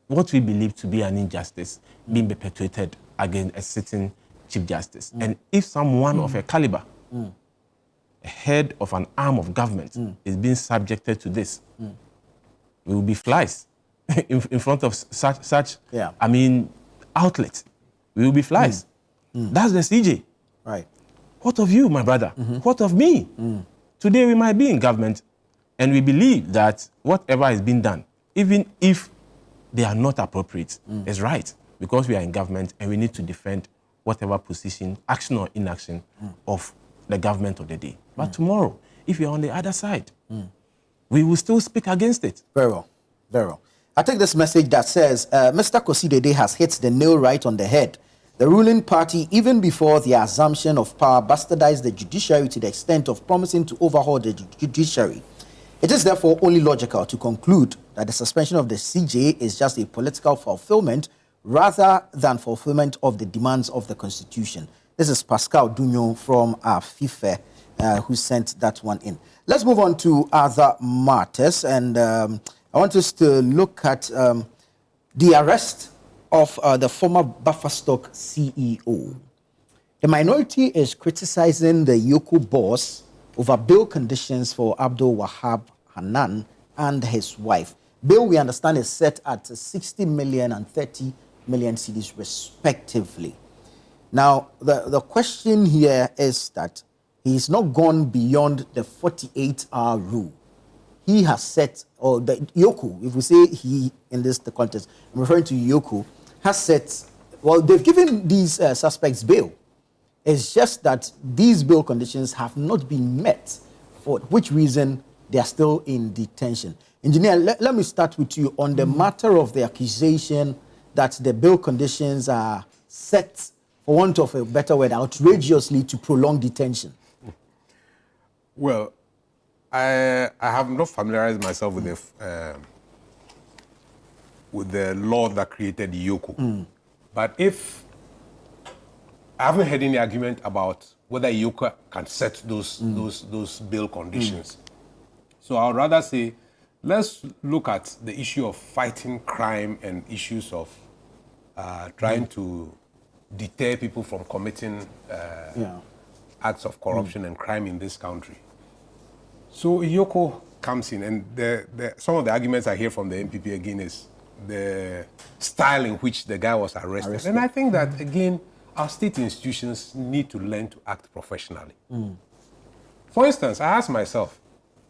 what we believe to be an injustice being perpetuated against a sitting Chief Justice. And if someone of a caliber, a head of an arm of government, is being subjected to this, we will be flies in front of such I mean, outlets. We will be flies. That's the CJ. Right. What of you, my brother? What of me? Today we might be in government and we believe that whatever is being done, even if they are not appropriate, is right, because we are in government and we need to defend whatever position, action or inaction of the government of the day. But tomorrow, if you're on the other side, we will still speak against it. Very well. Very well. I take this message that says, Mr. Kosidede has hit the nail right on the head. The ruling party, even before the assumption of power, bastardized the judiciary to the extent of promising to overhaul the judiciary. It is therefore only logical to conclude that the suspension of the CJ is just a political fulfillment rather than fulfillment of the demands of the Constitution. This is Pascal Dunyo from Afife. who sent that one in. Let's move on to other matters, and I want us to look at the arrest of the former Bufferstock CEO. The minority is criticizing the Yoko boss over bail conditions for Abdul Wahab Hanan and his wife. Bail, we understand, is set at 60 million and 30 million cedis respectively. Now, the question here is that he's not gone beyond the 48-hour rule. He has set, or the Yoko, if we say he in the context, I'm referring to Yoko, has set, well, they've given these suspects bail. It's just that these bail conditions have not been met, for which reason they are still in detention. Engineer, let me start with you on the matter of the accusation that the bail conditions are set, for want of a better word, outrageously to prolong detention. Well, I have not familiarized myself with the law that created Yoko. But if I haven't heard any argument about whether Yoko can set those bail conditions. So I would rather say, let's look at the issue of fighting crime and issues of trying to deter people from committing acts of corruption and crime in this country. So Yoko comes in, and some of the arguments I hear from the MPP again is the style in which the guy was arrested. And I think that, again, our state institutions need to learn to act professionally. For instance, I asked myself,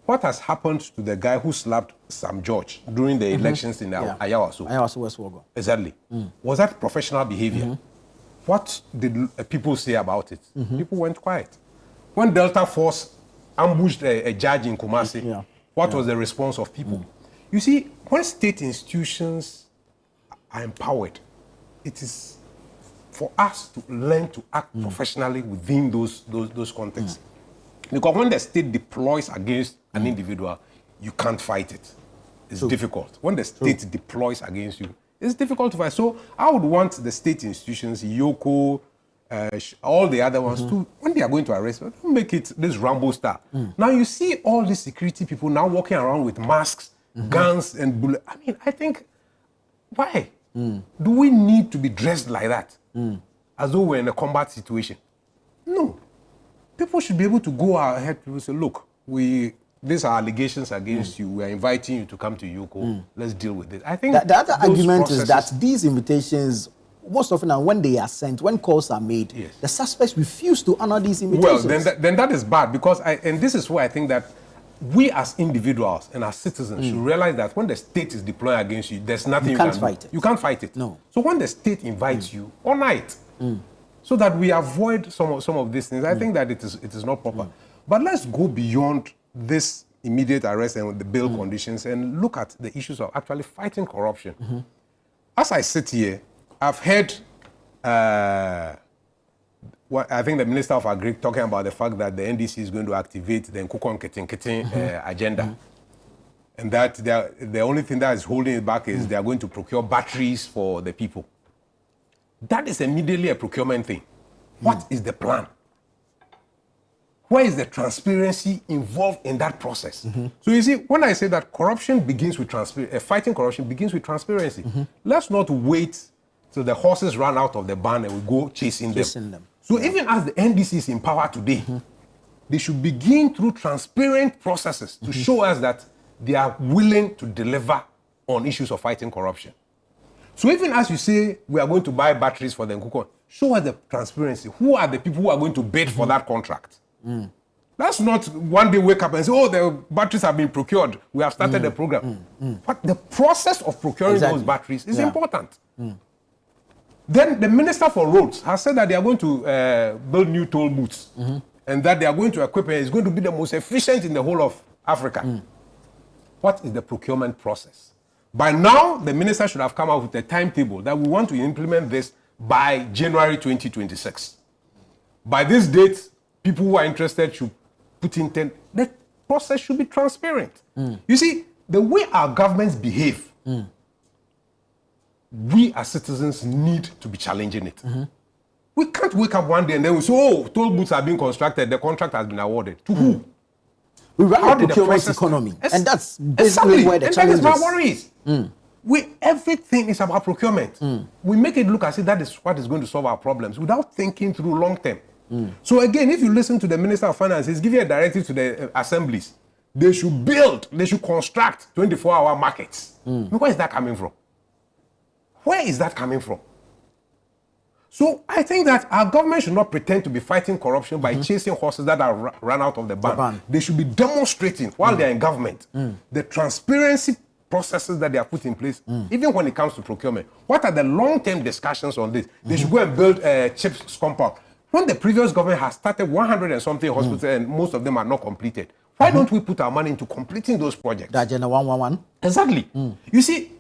what has happened to the guy who slapped Sam George during the elections in Ayawaso? Ayawaso West Wogo. Exactly. Was that professional behavior? What did people say about it? People went quiet. When Delta Force ambushed a judge in Kumasi, what was the response of people? You see, when state institutions are empowered, it is for us to learn to act professionally within those contexts. Because when the state deploys against an individual, you can't fight it. It's difficult. When the state deploys against you, it's difficult to fight. So I would want the state institutions, Yoko, all the other ones, to, when they are going to arrest, don't make it this Rambo style. Now you see all these security people now walking around with masks, guns, and bullets. I mean, I think, why? Do we need to be dressed like that? As though we're in a combat situation? No. People should be able to go ahead and say, look, these are allegations against you. We are inviting you to come to Yoko. Let's deal with it. I think the other argument is that these invitations, most often, and when they are sent, when calls are made, the suspects refuse to honor these invitations. Well, then that is bad, because and this is where I think that we as individuals and as citizens should realize that when the state is deploying against you, there's nothing you can fight it. You can't fight it. No. So when the state invites you, honor it, so that we avoid some of these things. I think that it is not proper. But let's go beyond this immediate arrest and the bail conditions and look at the issues of actually fighting corruption. As I sit here, I've heard I think the Minister of Agri talking about the fact that the NDC is going to activate the Nkukon Ketin agenda. And that the only thing that is holding it back is they are going to procure batteries for the people. That is immediately a procurement thing. What is the plan? Where is the transparency involved in that process? So you see, when I say that corruption begins with fighting corruption begins with transparency. Let's not wait till the horses run out of the barn and we go chasing them. So even as the NDC is in power today, they should begin through transparent processes to show us that they are willing to deliver on issues of fighting corruption. So even as you say, we are going to buy batteries for the Nkukon, show us the transparency. Who are the people who are going to bid for that contract? That's not one day wake up and say, oh, the batteries have been procured. We have started the program. But the process of procuring those batteries is important. Then the Minister for Roads has said that they are going to build new toll booths and that they are going to equip it. It's going to be the most efficient in the whole of Africa. What is the procurement process? By now, the minister should have come out with a timetable that we want to implement this by January 2026. By this date, people who are interested should put in 10. The process should be transparent. You see, the way our governments behave, we as citizens need to be challenging it. We can't wake up one day and then we say, oh, toll booths are being constructed, the contract has been awarded. To who? We run How a did the procurement process- economy, Ex- and that's Exactly. basically where the and challenge that is is. my worries. Everything is about procurement. We make it look as if that is what is going to solve our problems without thinking through long term. So again, if you listen to the Minister of Finance, he's giving a directive to the assemblies. They should construct 24-hour markets. Where is that coming from? Where is that coming from? So I think that our government should not pretend to be fighting corruption by chasing horses that are run out of the barn. They should be demonstrating while they're in government the transparency processes that they have put in place, even when it comes to procurement. What are the long-term discussions on this? They should go and build CHIPS compound. When the previous government has started 100 and something hospitals and most of them are not completed, why don't we put our money into completing those projects? The Agenda 111. Exactly. You see,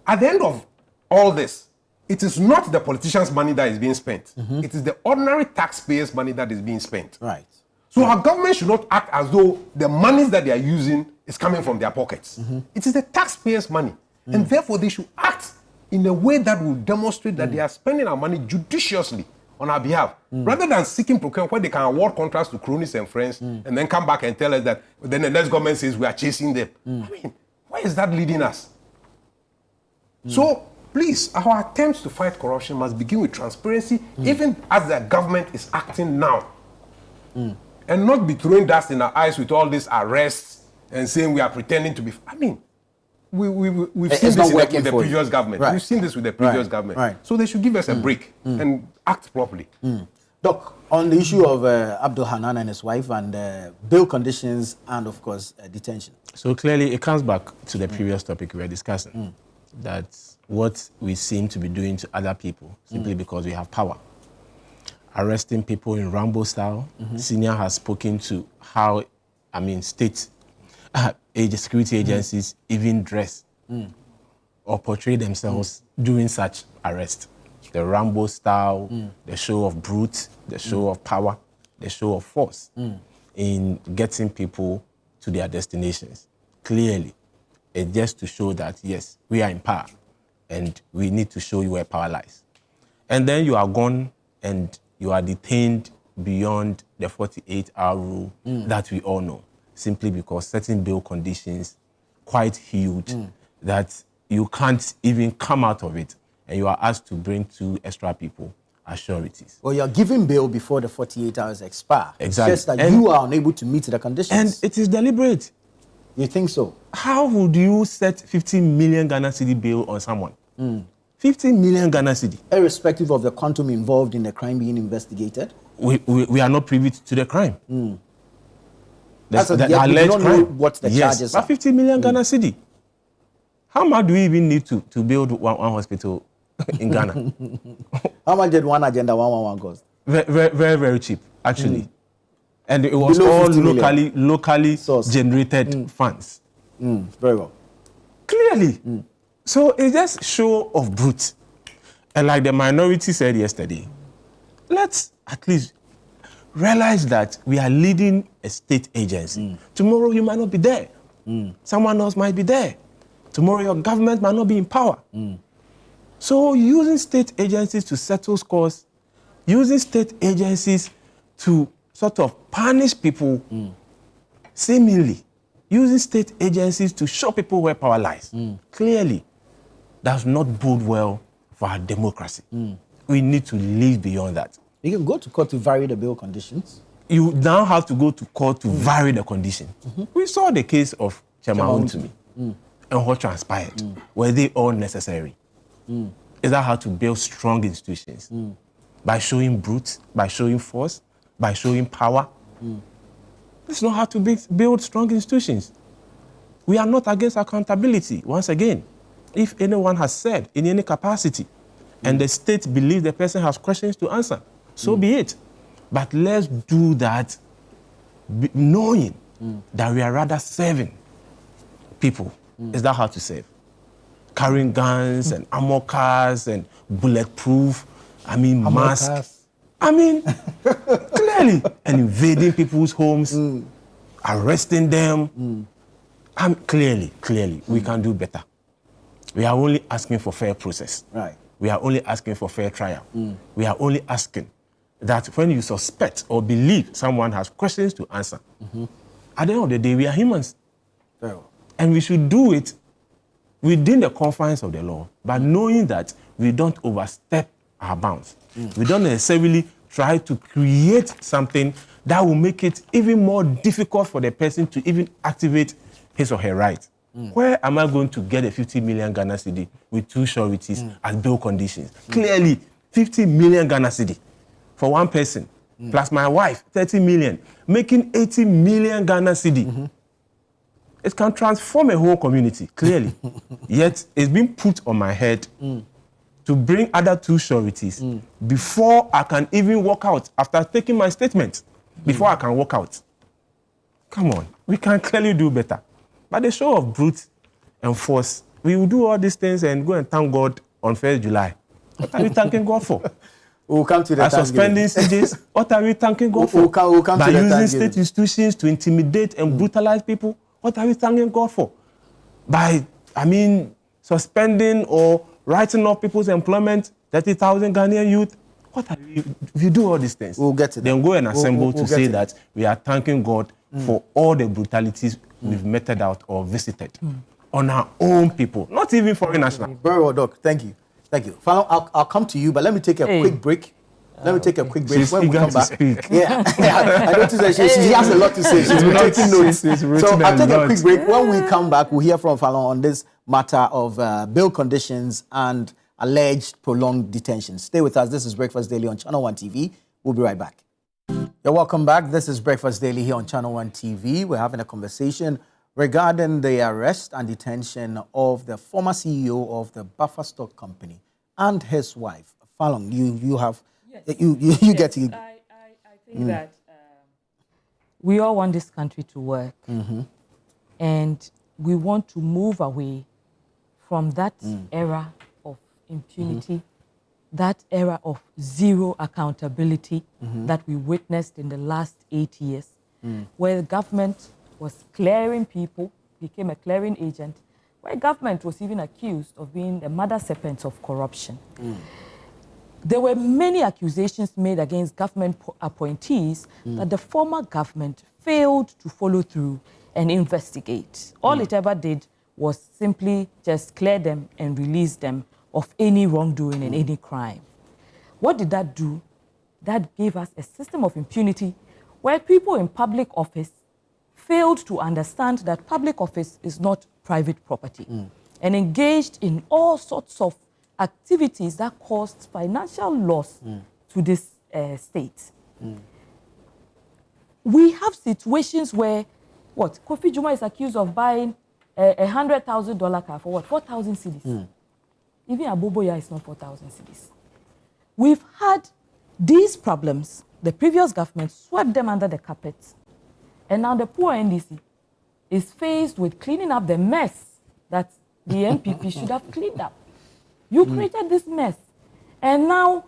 at the end of all this, it is not the politicians' money that is being spent. It is the ordinary taxpayers' money that is being spent. Right. So our government should not act as though the monies that they are using is coming from their pockets. It is the taxpayers' money. And therefore, they should act in a way that will demonstrate that they are spending our money judiciously on our behalf, rather than seeking procurement where they can award contracts to cronies and friends and then come back and tell us that then the next government says we are chasing them. I mean, where is that leading us? So, please, our attempts to fight corruption must begin with transparency, even as the government is acting now. And not be throwing dust in our eyes with all these arrests and saying we are pretending to be... I mean, we've seen this with the previous government. Right. We've seen this with the previous government. Right. So they should give us a break and act properly. Doc, on the issue of Abdul Hanan and his wife and bail conditions and, of course, detention. So clearly, it comes back to the previous topic we were discussing, that what we seem to be doing to other people simply because we have power. Arresting people in Rambo style. Senior has spoken to how, state security agencies even dress or portray themselves during such arrest. The Rambo style, the show of brute, the show of power, the show of force in getting people to their destinations. Clearly, it's just to show that, yes, we are in power and we need to show you where power lies. And then you are gone and you are detained beyond the 48-hour rule that we all know, simply because certain bail conditions quite huge that you can't even come out of it, and you are asked to bring 2 extra people as sureties. Well, you're giving bail before the 48 hours expire. Exactly. It's just that you are unable to meet the conditions. And it is deliberate. You think so? How would you set 15 million Ghana cedi bail on someone? 15 million Ghana cedi. Irrespective of the quantum involved in the crime being investigated? We are not privy to the crime. That's The we alleged don't crime. know what the charges but are. 50 million Ghana cedi. How much do we even need to build one hospital in Ghana? How much did one Agenda 111 cost? Very, very, very cheap, actually. And it was Below all 50 million. locally Source. generated funds. Very well. Clearly. So it's just show of brute. And like the minority said yesterday, let's at least realize that we are leading a state agency. Tomorrow you might not be there. Someone else might be there. Tomorrow your government might not be in power. So using state agencies to settle scores, using state agencies to sort of punish people, seemingly, using state agencies to show people where power lies, clearly does not bode well for our democracy. We need to live beyond that. You can go to court to vary the bail conditions. You now have to go to court to vary the condition. We saw the case of ChannelOne to me and what transpired. Were they all necessary? Is that how to build strong institutions? By showing brute, by showing force, by showing power? This is not how to build strong institutions. We are not against accountability. Once again, if anyone has said in any capacity and the state believes the person has questions to answer, so be it. But let's do that knowing that we are rather serving people. Is that how to serve? Carrying guns and armor cars and bulletproof, masks. Clearly. And invading people's homes, arresting them. Clearly, we can do better. We are only asking for fair process. Right. we are only asking for fair trial. We are only asking that when you suspect or believe someone has questions to answer, at the end of the day, we are humans. Very well. And we should do it within the confines of the law, but knowing that we don't overstep our bounds. We don't necessarily try to create something that will make it even more difficult for the person to even activate his or her right. Where am I going to get a 50 million Ghana cedi with 2 sureties as bail conditions? Clearly, 50 million Ghana cedi for one person, plus my wife, 30 million, making 80 million Ghana cedi. It can transform a whole community, clearly. Yet, it's been put on my head to bring other 2 sureties before I can even walk out after taking my statement, before I can walk out. Come on, we can clearly do better. But the show of brute and force, we will do all these things and go and thank God on 1st July. What are we thanking God for? We'll come to the By suspending CJs, what are we thanking God for? We'll come By to the using state institutions to intimidate and brutalize people, what are we thanking God for? By, suspending or writing off people's employment, 30,000 Ghanaian youth, what are we, if you do all these things, we'll get to that. then go and assemble We'll to say that we are thanking God for all the brutalities we've meted out or visited on our own people, not even foreign nationals. Very well, Doc. Thank you. Thank you. Fallon, I'll come to you, but let me take a quick break. Let me take a quick break. She's When we eager come to back, speak. yeah, I noticed that she has a lot to say. She's been taking notes. So I'll take a quick break. When we come back, we'll hear from Fallon on this matter of bail conditions and alleged prolonged detention. Stay with us. This is Breakfast Daily on ChannelOne TV. We'll be right back. You're welcome back. This is Breakfast Daily here on ChannelOne TV. We're having a conversation regarding the arrest and detention of the former CEO of the Buffer Stock Company and his wife. Fallon, you have, Yes. you Yes, get it. I think that we all want this country to work, and we want to move away from that era of impunity, that era of zero accountability that we witnessed in the last 8 years, where the government was clearing people, became a clearing agent, where government was even accused of being the mother serpent of corruption. There were many accusations made against government appointees that the former government failed to follow through and investigate. All it ever did was simply just clear them and release them of any wrongdoing and any crime. What did that do? That gave us a system of impunity where people in public office failed to understand that public office is not private property and engaged in all sorts of activities that caused financial loss to this state. We have situations where, Kofi Juma is accused of buying a $100,000 car for what? 4,000 cedis. Even Aboboya is not 4,000 cedis. We've had these problems. The previous government swept them under the carpet. And now the poor NDC is faced with cleaning up the mess that the MPP should have cleaned up. You created this mess. And now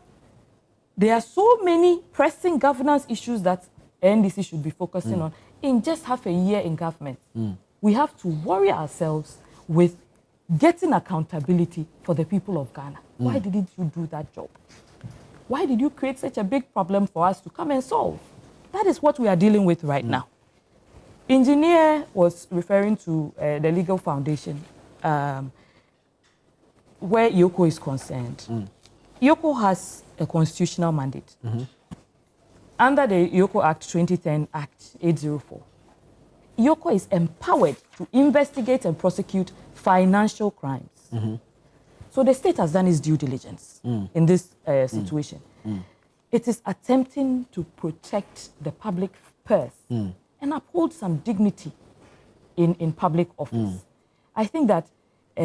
there are so many pressing governance issues that NDC should be focusing on in just half a year in government. We have to worry ourselves with getting accountability for the people of Ghana. Why didn't you do that job? Why did you create such a big problem for us to come and solve? That is what we are dealing with right now. Engineer was referring to the legal foundation where Yoko is concerned. Yoko has a constitutional mandate. Under the Yoko Act 2010 Act 804, Yoko is empowered to investigate and prosecute financial crimes. So the state has done its due diligence in this situation. It is attempting to protect the public purse and uphold some dignity in public office. I think that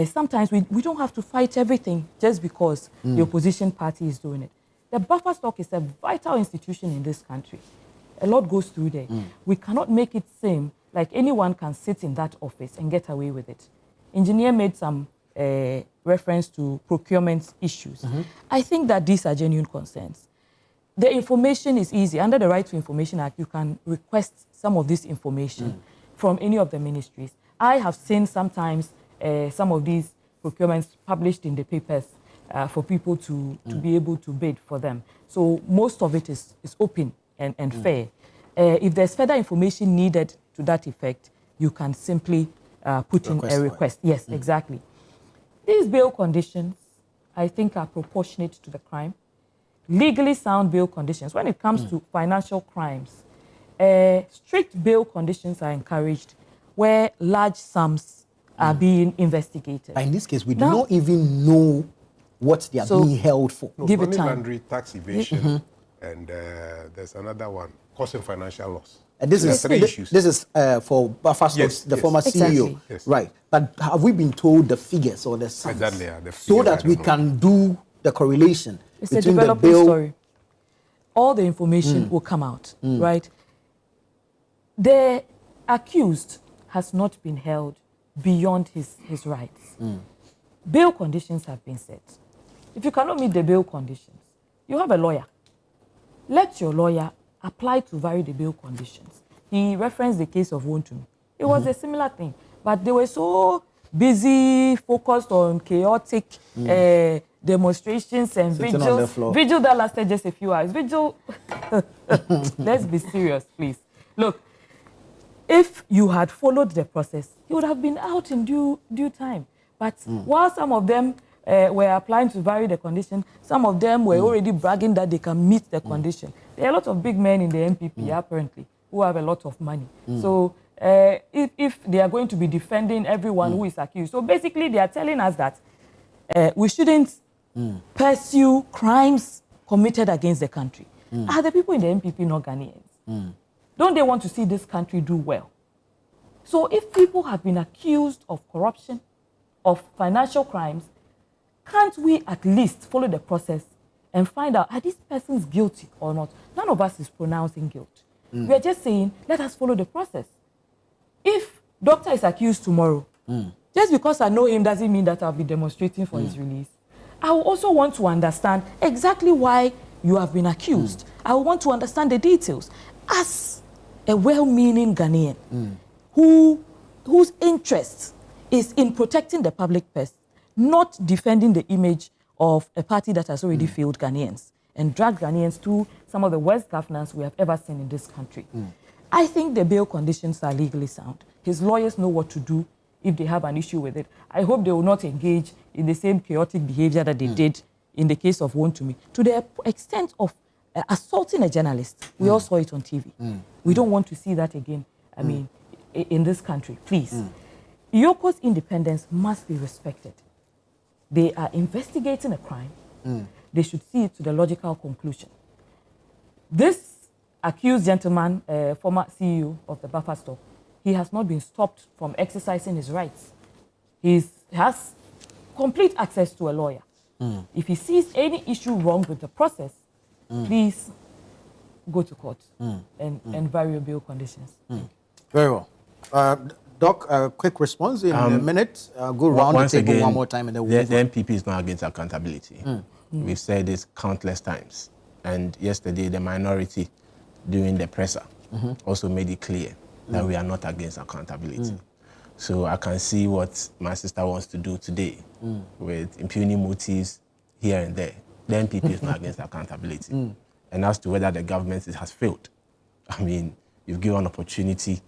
sometimes we don't have to fight everything just because the opposition party is doing it. The buffer stock is a vital institution in this country. A lot goes through there. We cannot make it seem like anyone can sit in that office and get away with it. Engineer made some reference to procurement issues. I think that these are genuine concerns. The information is easy. Under the Right to Information Act, you can request some of this information from any of the ministries. I have seen sometimes some of these procurements published in the papers for people to be able to bid for them. So most of it is open and fair. If there's further information needed to that effect, you can simply put in a request. Yes, exactly. These bail conditions, I think, are proportionate to the crime. Legally sound bail conditions. When it comes to financial crimes, strict bail conditions are encouraged where large sums are being investigated. But in this case, we do not even know what they are being held for. No, give it money time. laundering, tax evasion, and there's another one, causing financial loss. And this is three issues. This is for Buffer Stocks, the former CEO, Exactly. right? But have we been told the figures or the sums, Exactly, the so figures, that we can do the correlation It's a between the developing bill? story. All the information will come out, right? The accused has not been held beyond his rights. Bail conditions have been set. If you cannot meet the bail conditions, you have a lawyer. Let your lawyer apply to vary the bail conditions. He referenced the case of Wontumi. It was a similar thing, but they were so busy, focused on chaotic demonstrations and Sitting on the floor. vigil that lasted just a few hours. Vigil, let's be serious, please. Look, if you had followed the process, you would have been out in due time. But while some of them were applying to vary the condition, some of them were already bragging that they can meet the condition. There are a lot of big men in the MPP, apparently, who have a lot of money. So if they are going to be defending everyone who is accused, so basically they are telling us that we shouldn't pursue crimes committed against the country. Are the people in the MPP not Ghanaians? Don't they want to see this country do well? So if people have been accused of corruption, of financial crimes, can't we at least follow the process and find out, are these persons guilty or not? None of us is pronouncing guilt. We are just saying, let us follow the process. If doctor is accused tomorrow, just because I know him doesn't mean that I'll be demonstrating for his release. I will also want to understand exactly why you have been accused. I will want to understand the details. As a well-meaning Ghanaian whose interest is in protecting the public purse, not defending the image of a party that has already failed Ghanaians and dragged Ghanaians to some of the worst governance we have ever seen in this country. I think the bail conditions are legally sound. His lawyers know what to do if they have an issue with it. I hope they will not engage in the same chaotic behavior that they did in the case of Wontumi, to the extent of assaulting a journalist. We all saw it on TV. We don't want to see that again, I mean, in this country, please. Yoko's independence must be respected. They are investigating a crime. They should see it to the logical conclusion. This accused gentleman, former CEO of the Buffer Stock, he has not been stopped from exercising his rights. He has complete access to a lawyer. If he sees any issue wrong with the process, please go to court and vary your bail conditions. Very well. Doc, quick response in a minute. Go round the table one more time and then we'll move on. The MPP is not against accountability. We've said this countless times. And yesterday, the minority during the presser also made it clear that we are not against accountability. So I can see what my sister wants to do today with impugning motives here and there. The MPP is not against accountability. And as to whether the government has failed, I mean, you've given an opportunity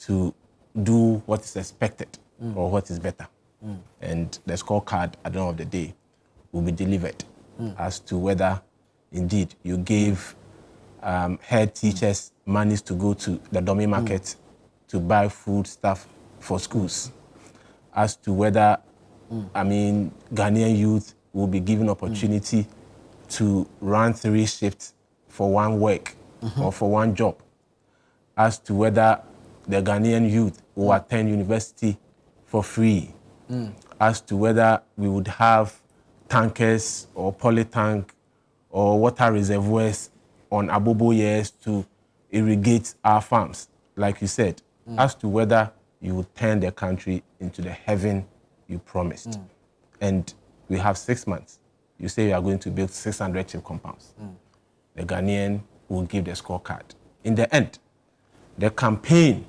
to do what is expected or what is better. And the scorecard at the end of the day will be delivered as to whether indeed you gave head teachers monies to go to the dummy market to buy food stuff for schools, as to whether, I mean, Ghanaian youth will be given opportunity to run 3 shifts for one work or for one job, as to whether the Ghanaian youth will attend university for free, as to whether we would have tankers or polytank or water reservoirs on Abobo years to irrigate our farms, like you said, as to whether you would turn the country into the heaven you promised. And we have 6 months. You say you are going to build 600 chip compounds. The Ghanaian will give the scorecard. In the end, the campaign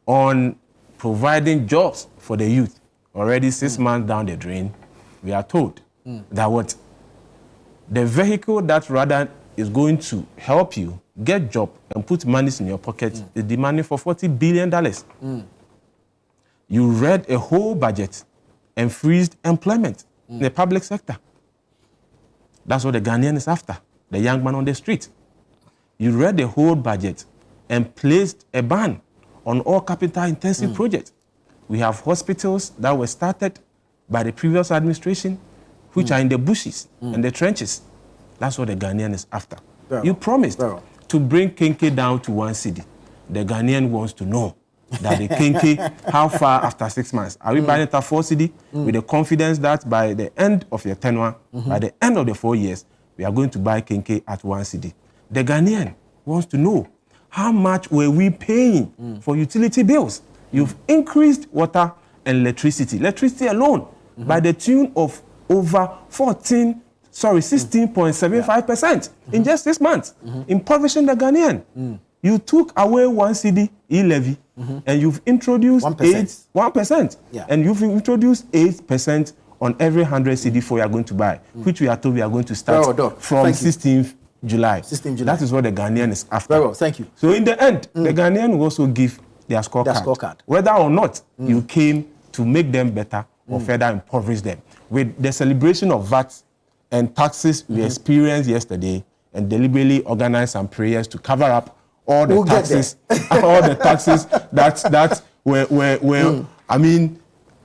on providing jobs for the youth, already 6 months down the drain, we are told that what? The vehicle that rather is going to help you get job and put money in your pocket is demanding for $40 billion. You read a whole budget and freezed employment in the public sector. That's what the Ghanaian is after, the young man on the street. You read the whole budget and placed a ban on all capital-intensive projects. We have hospitals that were started by the previous administration, which are in the bushes and the trenches. That's what the Ghanaian is after. You promised to bring Kenke down to 1 cedi. The Ghanaian wants to know that the Kenke, how far after 6 months? Are we buying it at 4 cedi with the confidence that by the end of your tenure, by the end of the 4 years, we are going to buy Kenke at 1 cedi? The Ghanaian wants to know how much were we paying for utility bills? You've increased water and electricity alone by the tune of over 16.75% in just 6 months, impoverishing the Ghanaian. You took away 1 cedi e-levy and you've introduced 1%. And you've introduced 8% on every 100 cedi for you are going to buy, which we are told we are going to start from 16th July. That is what the Ghanaian is after. Very well, thank you. So in the end, the Ghanaian will also give their scorecard. Whether or not you came to make them better or further impoverish them. With the celebration of VAT and taxes we experienced yesterday and deliberately organized some prayers to cover up all the taxes, all the taxes that were I mean,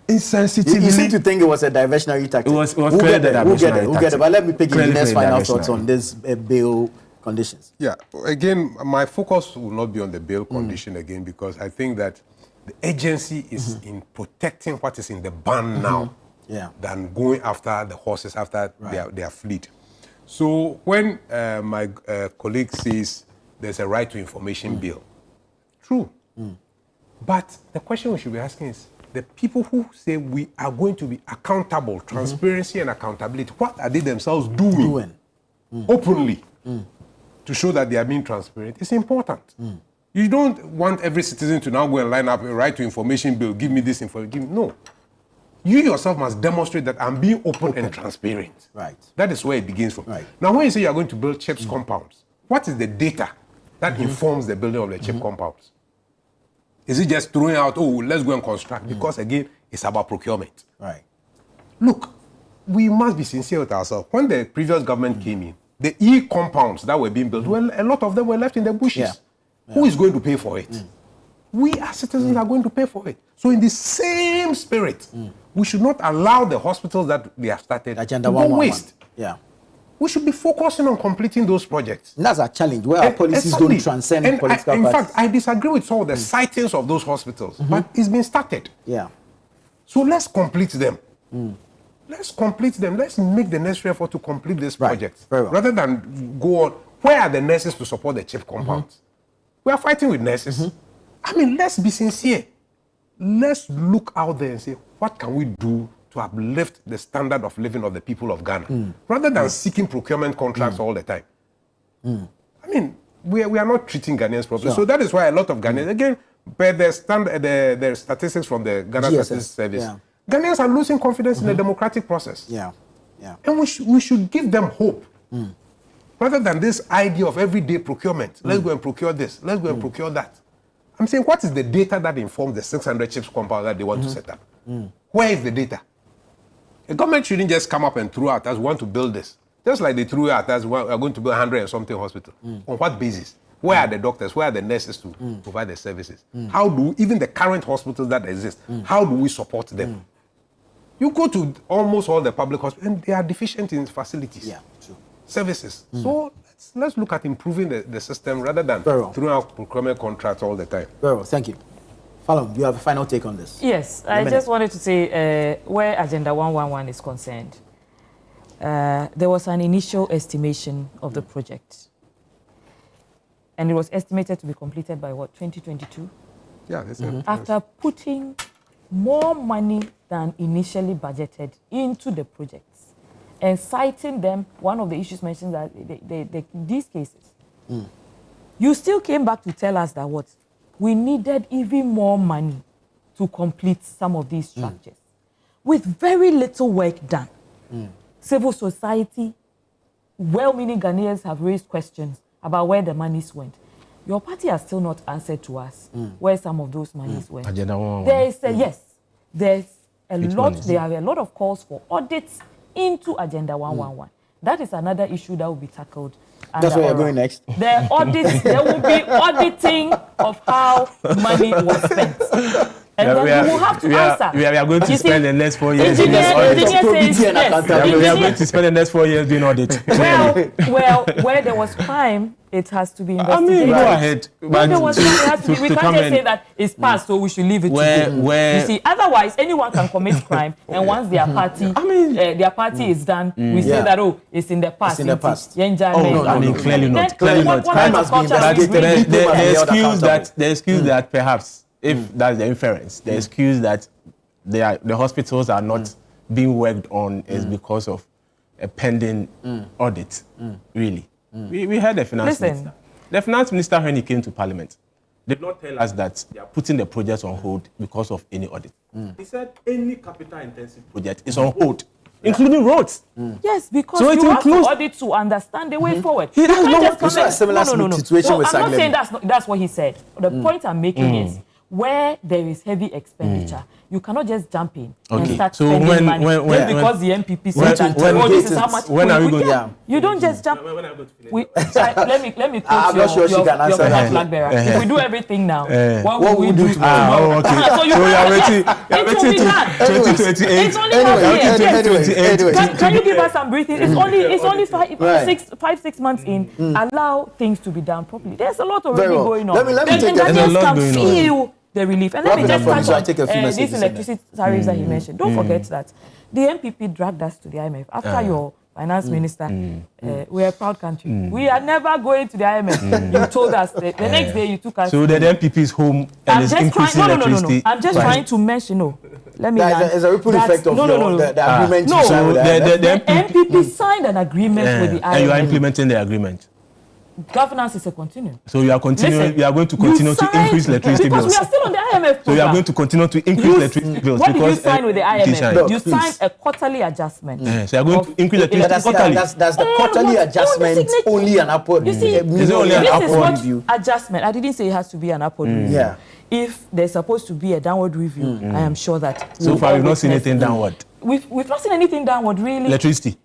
insensitively. You seem to think it was a diversionary tactic. We'll get there. We'll get it. But let me pick Engineer's final thoughts on this bail conditions. Yeah, again, my focus will not be on the bail condition again, because I think that the agency is in protecting what is in the ban now than going after the horses, after their fleet. So when my colleague says there's a right to information bill, true. But the question we should be asking is, the people who say we are going to be accountable, transparency and accountability, what are they themselves doing openly to show that they are being transparent? It's important. You don't want every citizen to now go and line up a right to information bill, give me this information. No. You yourself must demonstrate that I'm being open and transparent. Right. That is where it begins from. Right. Now, when you say you are going to build CHIPS compounds, what is the data that informs the building of the CHIPS compounds? Is it just throwing out, oh, let's go and construct? Because again, it's about procurement. Right. Look, we must be sincere with ourselves. When the previous government came in, the compounds that were being built, well, a lot of them were left in the bushes. Who is going to pay for it? We as citizens are going to pay for it. So in the same spirit, we should not allow the hospitals that they have started Agenda to go waste. Yeah. We should be focusing on completing those projects. And that's a challenge where our policies don't transcend political parties. In fact, I disagree with some of the sightings of those hospitals, but it's been started. Yeah. So let's complete them. Let's complete them. Let's make the necessary effort to complete these projects. Very well. Rather than go on. Where are the nurses to support the CHIP compounds? We are fighting with nurses. I mean, let's be sincere. Let's look out there and say, what can we do to uplift the standard of living of the people of Ghana, rather than seeking procurement contracts all the time? I mean, we are not treating Ghanaians properly. So that is why a lot of Ghanaians, again, by the statistics from the Ghana Statistics Service, Ghanaians are losing confidence in the democratic process. And we should give them hope. Rather than this idea of everyday procurement. Let's go and procure this. Let's go and procure that. I'm saying, what is the data that informs the 600 CHIPS compound that they want to set up? Where is the data? The government shouldn't just come up and throw out as we want to build this. Just like they threw out as we are going to build 100 and something hospital. On what basis? Where are the doctors? Where are the nurses to provide the services? How do, even the current hospitals that exist, how do we support them? You go to almost all the public hospitals and they are deficient in facilities. Services. So let's look at improving the system rather than throwing out procurement contracts all the time. Very well, thank you. Fallon, you have a final take on this? Yes, I just wanted to say where Agenda 111 is concerned, there was an initial estimation of the project. And it was estimated to be completed by what, 2022? Yeah, that's After putting more money than initially budgeted into the projects and citing them, one of the issues mentioned that these cases, you still came back to tell us that what? We needed even more money to complete some of these structures with very little work done. civil society, well-meaning Ghanaians have raised questions about where the monies went. Your party has still not answered to us where some of those monies went. Agenda 111. There is there's a Which lot. monies? There are a lot of calls for audits into Agenda 111. That is another issue that will be tackled. That's where you're going next. The audits, there will be auditing of how money was spent. And then we will have to answer. We are going to You spend see, the next 4 years engineer doing audit. says Probity and yes. accountability. We are Engineer- going to spend the next 4 years doing audit. well, where there was crime, it has to be I investigated. mean, go ahead. When there was crime, it has to be. We can't come just and- say that it's past, so we should leave it Where- to them. where- You see, otherwise, anyone can commit crime, and once their party, their party is done, we say that it's in the past. It's in the past. I mean, clearly not. Clearly not. Crime has been But investigated. the excuse that perhaps, if that's the inference, the excuse that the hospitals are not being worked on is because of a pending audit. Really. We heard the finance minister. The finance minister, when he came to Parliament, did not tell us that they are putting the projects on hold because of any audit. He said any capital-intensive project is on hold, including roads. Yes, because So it you have to includes- audit to understand the way forward. He You does can't not- just come It's not a and- similar situation No, with I'm not Saglem. saying that's what he said. The point I'm making is where there is heavy expenditure, you cannot just jump in and Okay. start So spending when- money when- just when- because the MPP when- said that when- oh, this is how much. when are we going- Yeah. You don't just jump. Let me quote I'm not sure she your can answer fellow that. flag bearer. If we do everything now, what What will we would do do tomorrow? okay. So you So you are can't- waiting. It will be done. 2028. It's only half Anyway, year. Yes. anyway. Can you give us some briefing? It's only Right. 6 months in. Allow things to be done properly. There's a lot already Very well. going on. Let me Then take Ghanaians There's a lot can going on. feel the relief. And let me Wrap it up just for me, touch so I on take a few messages these in there. electricity tariffs that he mentioned. Don't forget that the MPP dragged us to the IMF after your finance minister. We are a proud country. We are never going to the IMF. You told us that the next day you took us. So the MPP is home and is increasing electricity. I'm just price. trying to mention. Let me. There's a ripple effect of the agreement No, you signed with the the IMF. MPP signed an agreement with the IMF. And you are implementing the agreement. Governance is a continuum. So you are continuing. Listen, you are going to you continue to signed- increase electricity because bills. we are still on the IMF program. So you are going to continue to increase You- electricity bills What did you because sign with the IMF? judiciary. No. You please. signed a quarterly adjustment. So you are going to increase electricity quarterly. That's the Oh, quarterly what- adjustment, signature. only an upward. You see, Is it only an this upward is what review? adjustment. I didn't say it has to be an upward review. Yeah. If there's supposed to be a downward review, I am sure that So we'll far, all we've not seen witness- anything downward. We've not seen anything downward, really. Electricity.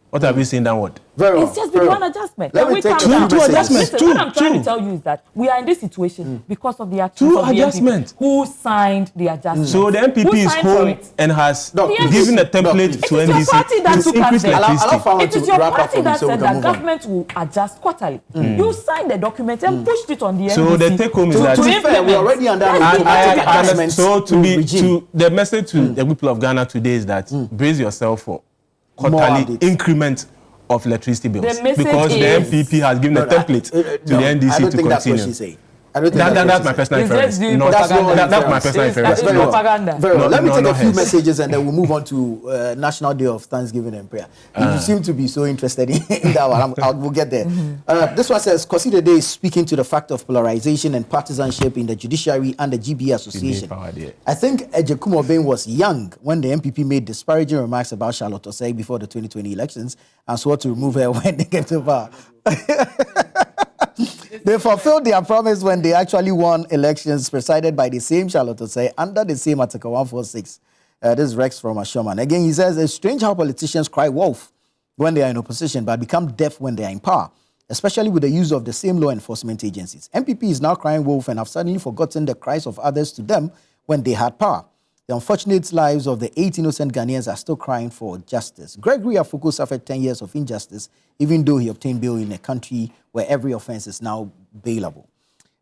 What have we seen downward? Very well. It's just very been one well. adjustment. Let Can me we take calm two down? adjustments. Listen, what I'm trying Two. to tell you is that we are in this situation because of the actions Two of the adjustments. MPP who signed the adjustment. So the MPP Who is signed for home it? and has Doc, please. given a Doc, template please. to It is your NDC party that to took increase us there. Allow electricity. Farmer It is to your wrap up party for me that so we said can that move on. government will adjust quarterly. You signed the document and pushed it on the NDC. So the take home is that. To be fair, we're already under Let's the be active adjustment So regime. to the message to the people of Ghana today is that brace yourself for quarterly updates. increment of electricity bills The message because the is- MPP has given a template to the I NDC don't to think that's what continue. she's saying. I don't think That's what my she's personal It's inference. just doing Not- propaganda. That's my personal It's- inference. it's Very well. propaganda. Very well. No, Let me no, take no a few head. messages and then we'll move on to National Day of Thanksgiving and Prayer. You seem to be so interested in that one. We'll get there. This one says, Koside Day is speaking to the fact of polarization and partisanship in the judiciary and the GB Association. power there. I think Ejekumo Bain was young when the MPP made disparaging remarks about Charlotte Osei before the 2020 elections and swore to remove her when they came to power. They fulfilled their promise when they actually won elections presided by the same Charlotte Osei under the same Article 146. This is Rex from Ashoman. Again, he says, it's strange how politicians cry wolf when they are in opposition but become deaf when they are in power, especially with the use of the same law enforcement agencies. MPP is now crying wolf and have suddenly forgotten the cries of others to them when they had power. The unfortunate lives of the 8 innocent Ghanaians are still crying for justice. Gregory Afuku suffered 10 years of injustice, even though he obtained bail in a country where every offense is now bailable.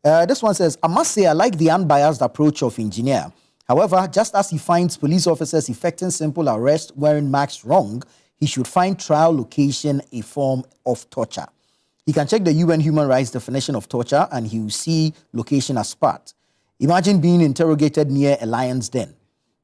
This one says, I must say I like the unbiased approach of engineer. However, just as he finds police officers effecting simple arrest wearing masks wrong, he should find trial location a form of torture. He can check the UN human rights definition of torture and he will see location as part. Imagine being interrogated near a lion's den.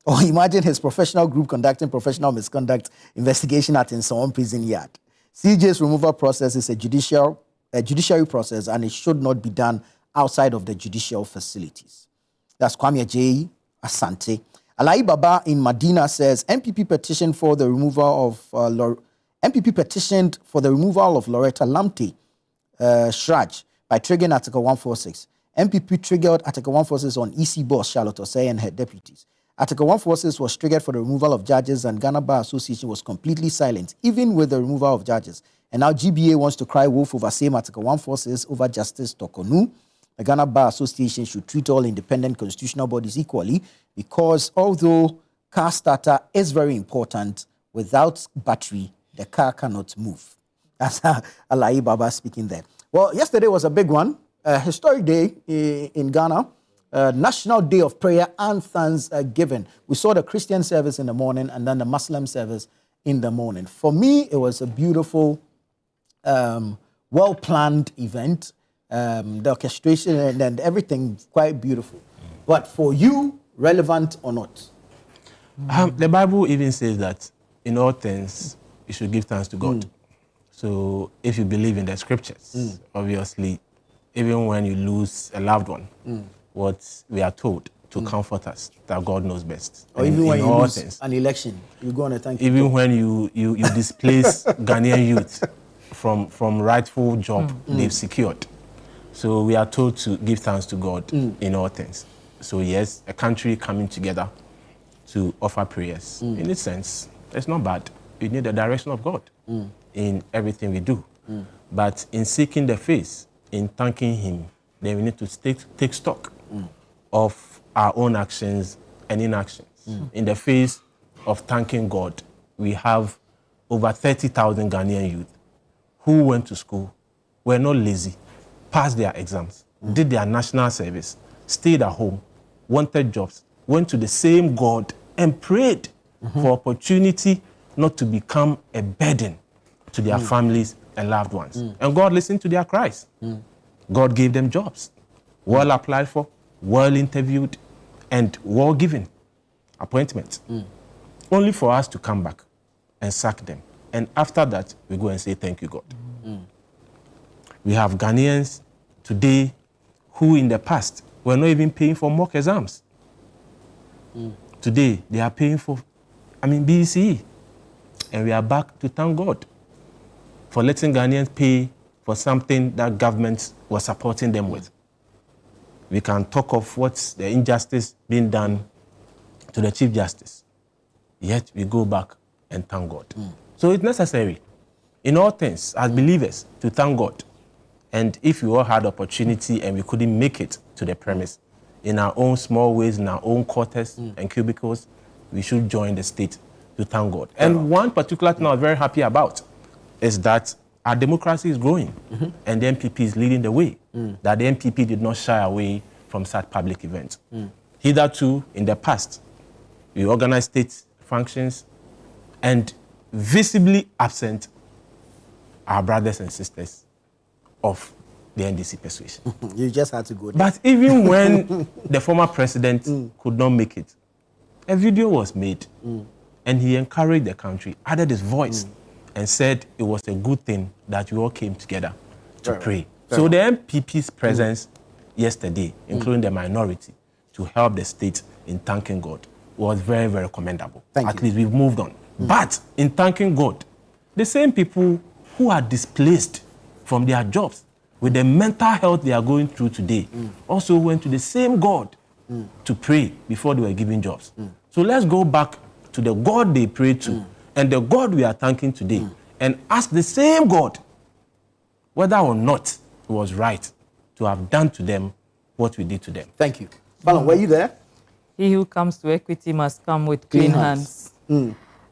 Or imagine his professional group conducting professional misconduct investigation at Insaon prison yard. CJ's removal process is a judiciary process and it should not be done outside of the judicial facilities. That's Kwame J. Asante. Alai Baba in Medina says, MPP petition for the removal of MPP petitioned for the removal of Loretta Lamte Shraj by triggering Article 146. MPP triggered Article 146 on EC boss Charlotte Osei and her deputies. Article 146 was triggered for the removal of judges, and Ghana Bar Association was completely silent, even with the removal of judges. And now GBA wants to cry wolf over same Article 146 over Justice Torkornoo. The Ghana Bar Association should treat all independent constitutional bodies equally, because although car starter is very important, without battery, the car cannot move. That's Alayi Baba speaking there. Well, yesterday was a big one, a historic day in Ghana. National Day of Prayer and Thanksgiving. We saw the Christian service in the morning and then the Muslim service in the morning. For me, it was a beautiful, well-planned event. The orchestration and everything quite beautiful. But for you, relevant or not? The Bible even says that in all things, you should give thanks to God. So if you believe in the scriptures, obviously, even when you lose a loved one, what we are told to comfort us, that God knows best. Or even when you lose an election, you go on a thank you. Even when you displace Ghanaian youth from rightful job they've secured. So we are told to give thanks to God in all things. So yes, a country coming together to offer prayers. In its sense, it's not bad. We need the direction of God in everything we do. But in seeking the face, in thanking Him, then we need to take stock of our own actions and inactions. In the face of thanking God, we have over 30,000 Ghanaian youth who went to school, were not lazy, passed their exams, did their national service, stayed at home, wanted jobs, went to the same God and prayed for opportunity not to become a burden to their families and loved ones. And God listened to their cries. God gave them jobs, well applied for, well interviewed, and well given appointments. Only for us to come back and sack them. And after that, we go and say, thank you, God. We have Ghanaians today who in the past were not even paying for mock exams. Today, they are paying for, BCE. And we are back to thank God for letting Ghanaians pay for something that government was supporting them with. We can talk of what's the injustice being done to the Chief Justice. Yet we go back and thank God. So it's necessary in all things as believers to thank God. And if we all had opportunity and we couldn't make it to the premise, in our own small ways, in our own quarters and cubicles, we should join the state to thank God. And one particular thing I'm very happy about is that our democracy is growing and the MPP is leading the way, that the MPP did not shy away from such public events. Hitherto, in the past, we organized state functions and visibly absent our brothers and sisters of the NDC persuasion. You just had to go there. But even when the former president could not make it, a video was made and he encouraged the country, added his voice and said it was a good thing that we all came together to pray. So the MPP's presence yesterday, including the minority, to help the state in thanking God was very, very commendable. At least we've moved on. But in thanking God, the same people who are displaced from their jobs with the mental health they are going through today also went to the same God to pray before they were given jobs. So let's go back to the God they prayed to and the God we are thanking today and ask the same God whether or not it was right to have done to them what we did to them. Thank you. Fallon, were you there? He who comes to equity must come with clean hands.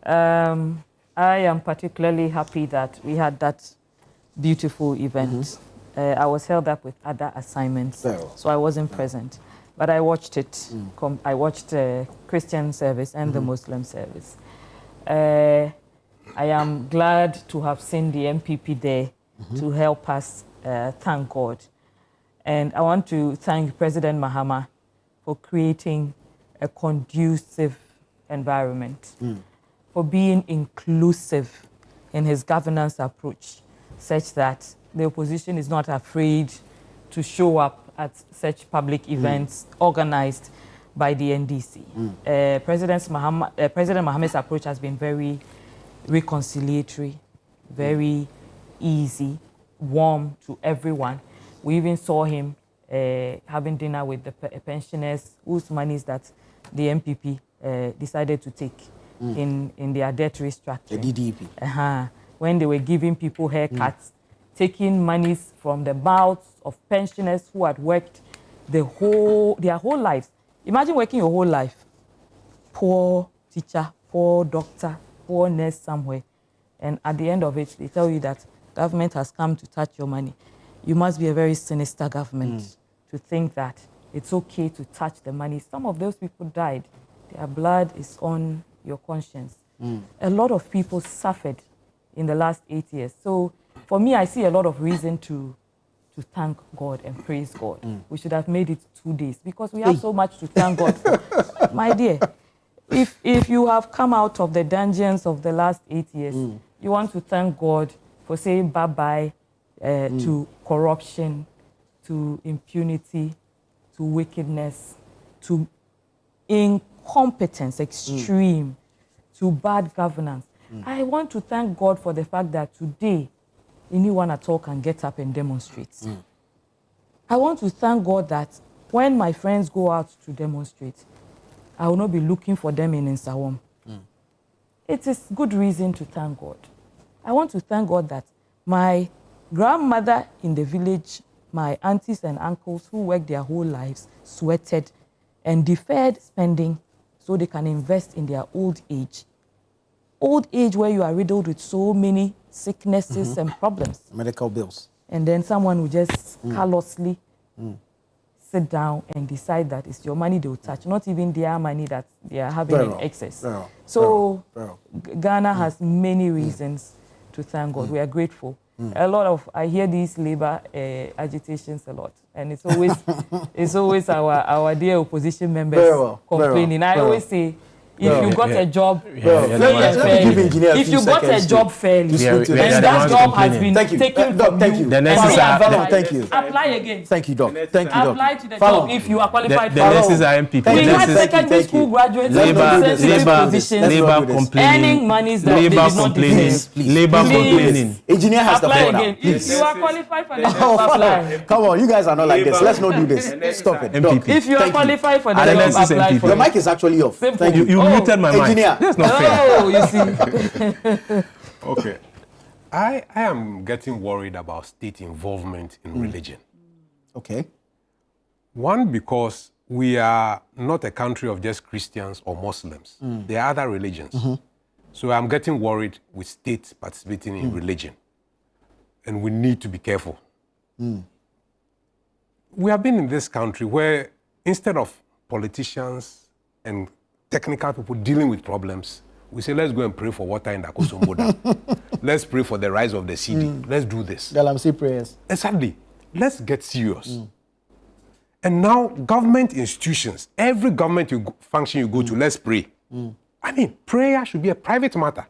I am particularly happy that we had that beautiful event. I was held up with other assignments, so I wasn't present. But I watched it. I watched the Christian service and the Muslim service. I am glad to have seen the MPP there to help us thank God. And I want to thank President Mahama for creating a conducive environment, for being inclusive in his governance approach, such that the opposition is not afraid to show up at such public events organized by the NDC. President Mahama's approach has been very reconciliatory, very easy, warm to everyone. We even saw him having dinner with the pensioners whose monies that the MPP decided to take in their debt restructuring. The DDP. When they were giving people haircuts, taking monies from the mouths of pensioners who had worked their whole lives. Imagine working your whole life. Poor teacher, poor doctor, poor nurse somewhere. And at the end of it, they tell you that government has come to touch your money. You must be a very sinister government to think that it's okay to touch the money. Some of those people died. Their blood is on your conscience. A lot of people suffered in the last 8 years. So for me, I see a lot of reason to thank God and praise God. We should have made it 2 days because we have so much to thank God for. My dear, if you have come out of the dungeons of the last 8 years, you want to thank God for saying bye-bye to corruption, to impunity, to wickedness, to incompetence, extreme, to bad governance. I want to thank God for the fact that today, anyone at all can get up and demonstrate. I want to thank God that when my friends go out to demonstrate, I will not be looking for them in Nsawam. It is good reason to thank God. I want to thank God that my grandmother in the village, my aunties and uncles who worked their whole lives, sweated and deferred spending so they can invest in their old age. Old age where you are riddled with so many sicknesses and problems. Medical bills. And then someone will just callously sit down and decide that it's your money they will touch, not even their money that they are having in excess. So Ghana has many reasons to thank God. We are grateful. A lot of, I hear these labor agitations a lot, and it's always our dear opposition members complaining. I always say, if you got a job if you got a job fairly, and that job has been taken from you, thank you. Apply again. Thank you, Doc. Thank you, Doc. Apply to the job if you are qualified for it. The nurses are MPP. We had secondary school graduates in sensitive positions labor complaining, earning monies that they did not deserve. Labor complaining. Engineer has the Apply floor again. now. If you are qualified for the job, apply. Come on, you guys are not like this. Let's not do this. Stop it. Doc. If you are qualified for the job, apply for Your it. mic is actually off. Thank you. You muted my mic. Engineer. That's not fair. Oh, you see. Okay. I am getting worried about state involvement in religion. Okay. One, because we are not a country of just Christians or Muslims. There are other religions. So I'm getting worried with states participating in religion. And we need to be careful. We have been in this country where instead of politicians and technical people dealing with problems, we say, let's go and pray for water in the Akosombo Dam. Let's pray for the rise of the CD. Let's do this. Galamsey prayers. Exactly. Let's get serious. And now, government institutions, every government function you go to, let's pray. I mean, prayer should be a private matter.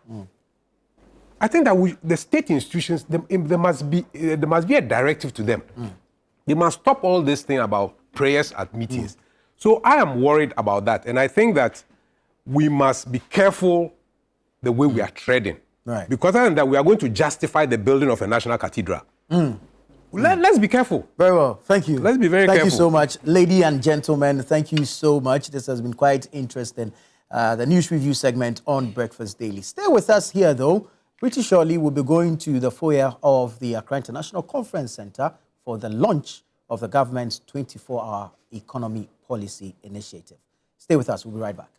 I think that the state institutions, there must be a directive to them. They must stop all this thing about prayers at meetings. So I am worried about that. And I think that we must be careful the way we are treading. Right. Because other than that, we are going to justify the building of a national cathedral. Let's be careful. Very well. Thank you. Let's be very careful. Thank you so much. Ladies and gentlemen, thank you so much. This has been quite interesting. The news review segment on Breakfast Daily. Stay with us here, though. Pretty shortly, we'll be going to the foyer of the Accra International Conference Center for the launch of the government's 24-hour economy policy initiative. Stay with us. We'll be right back.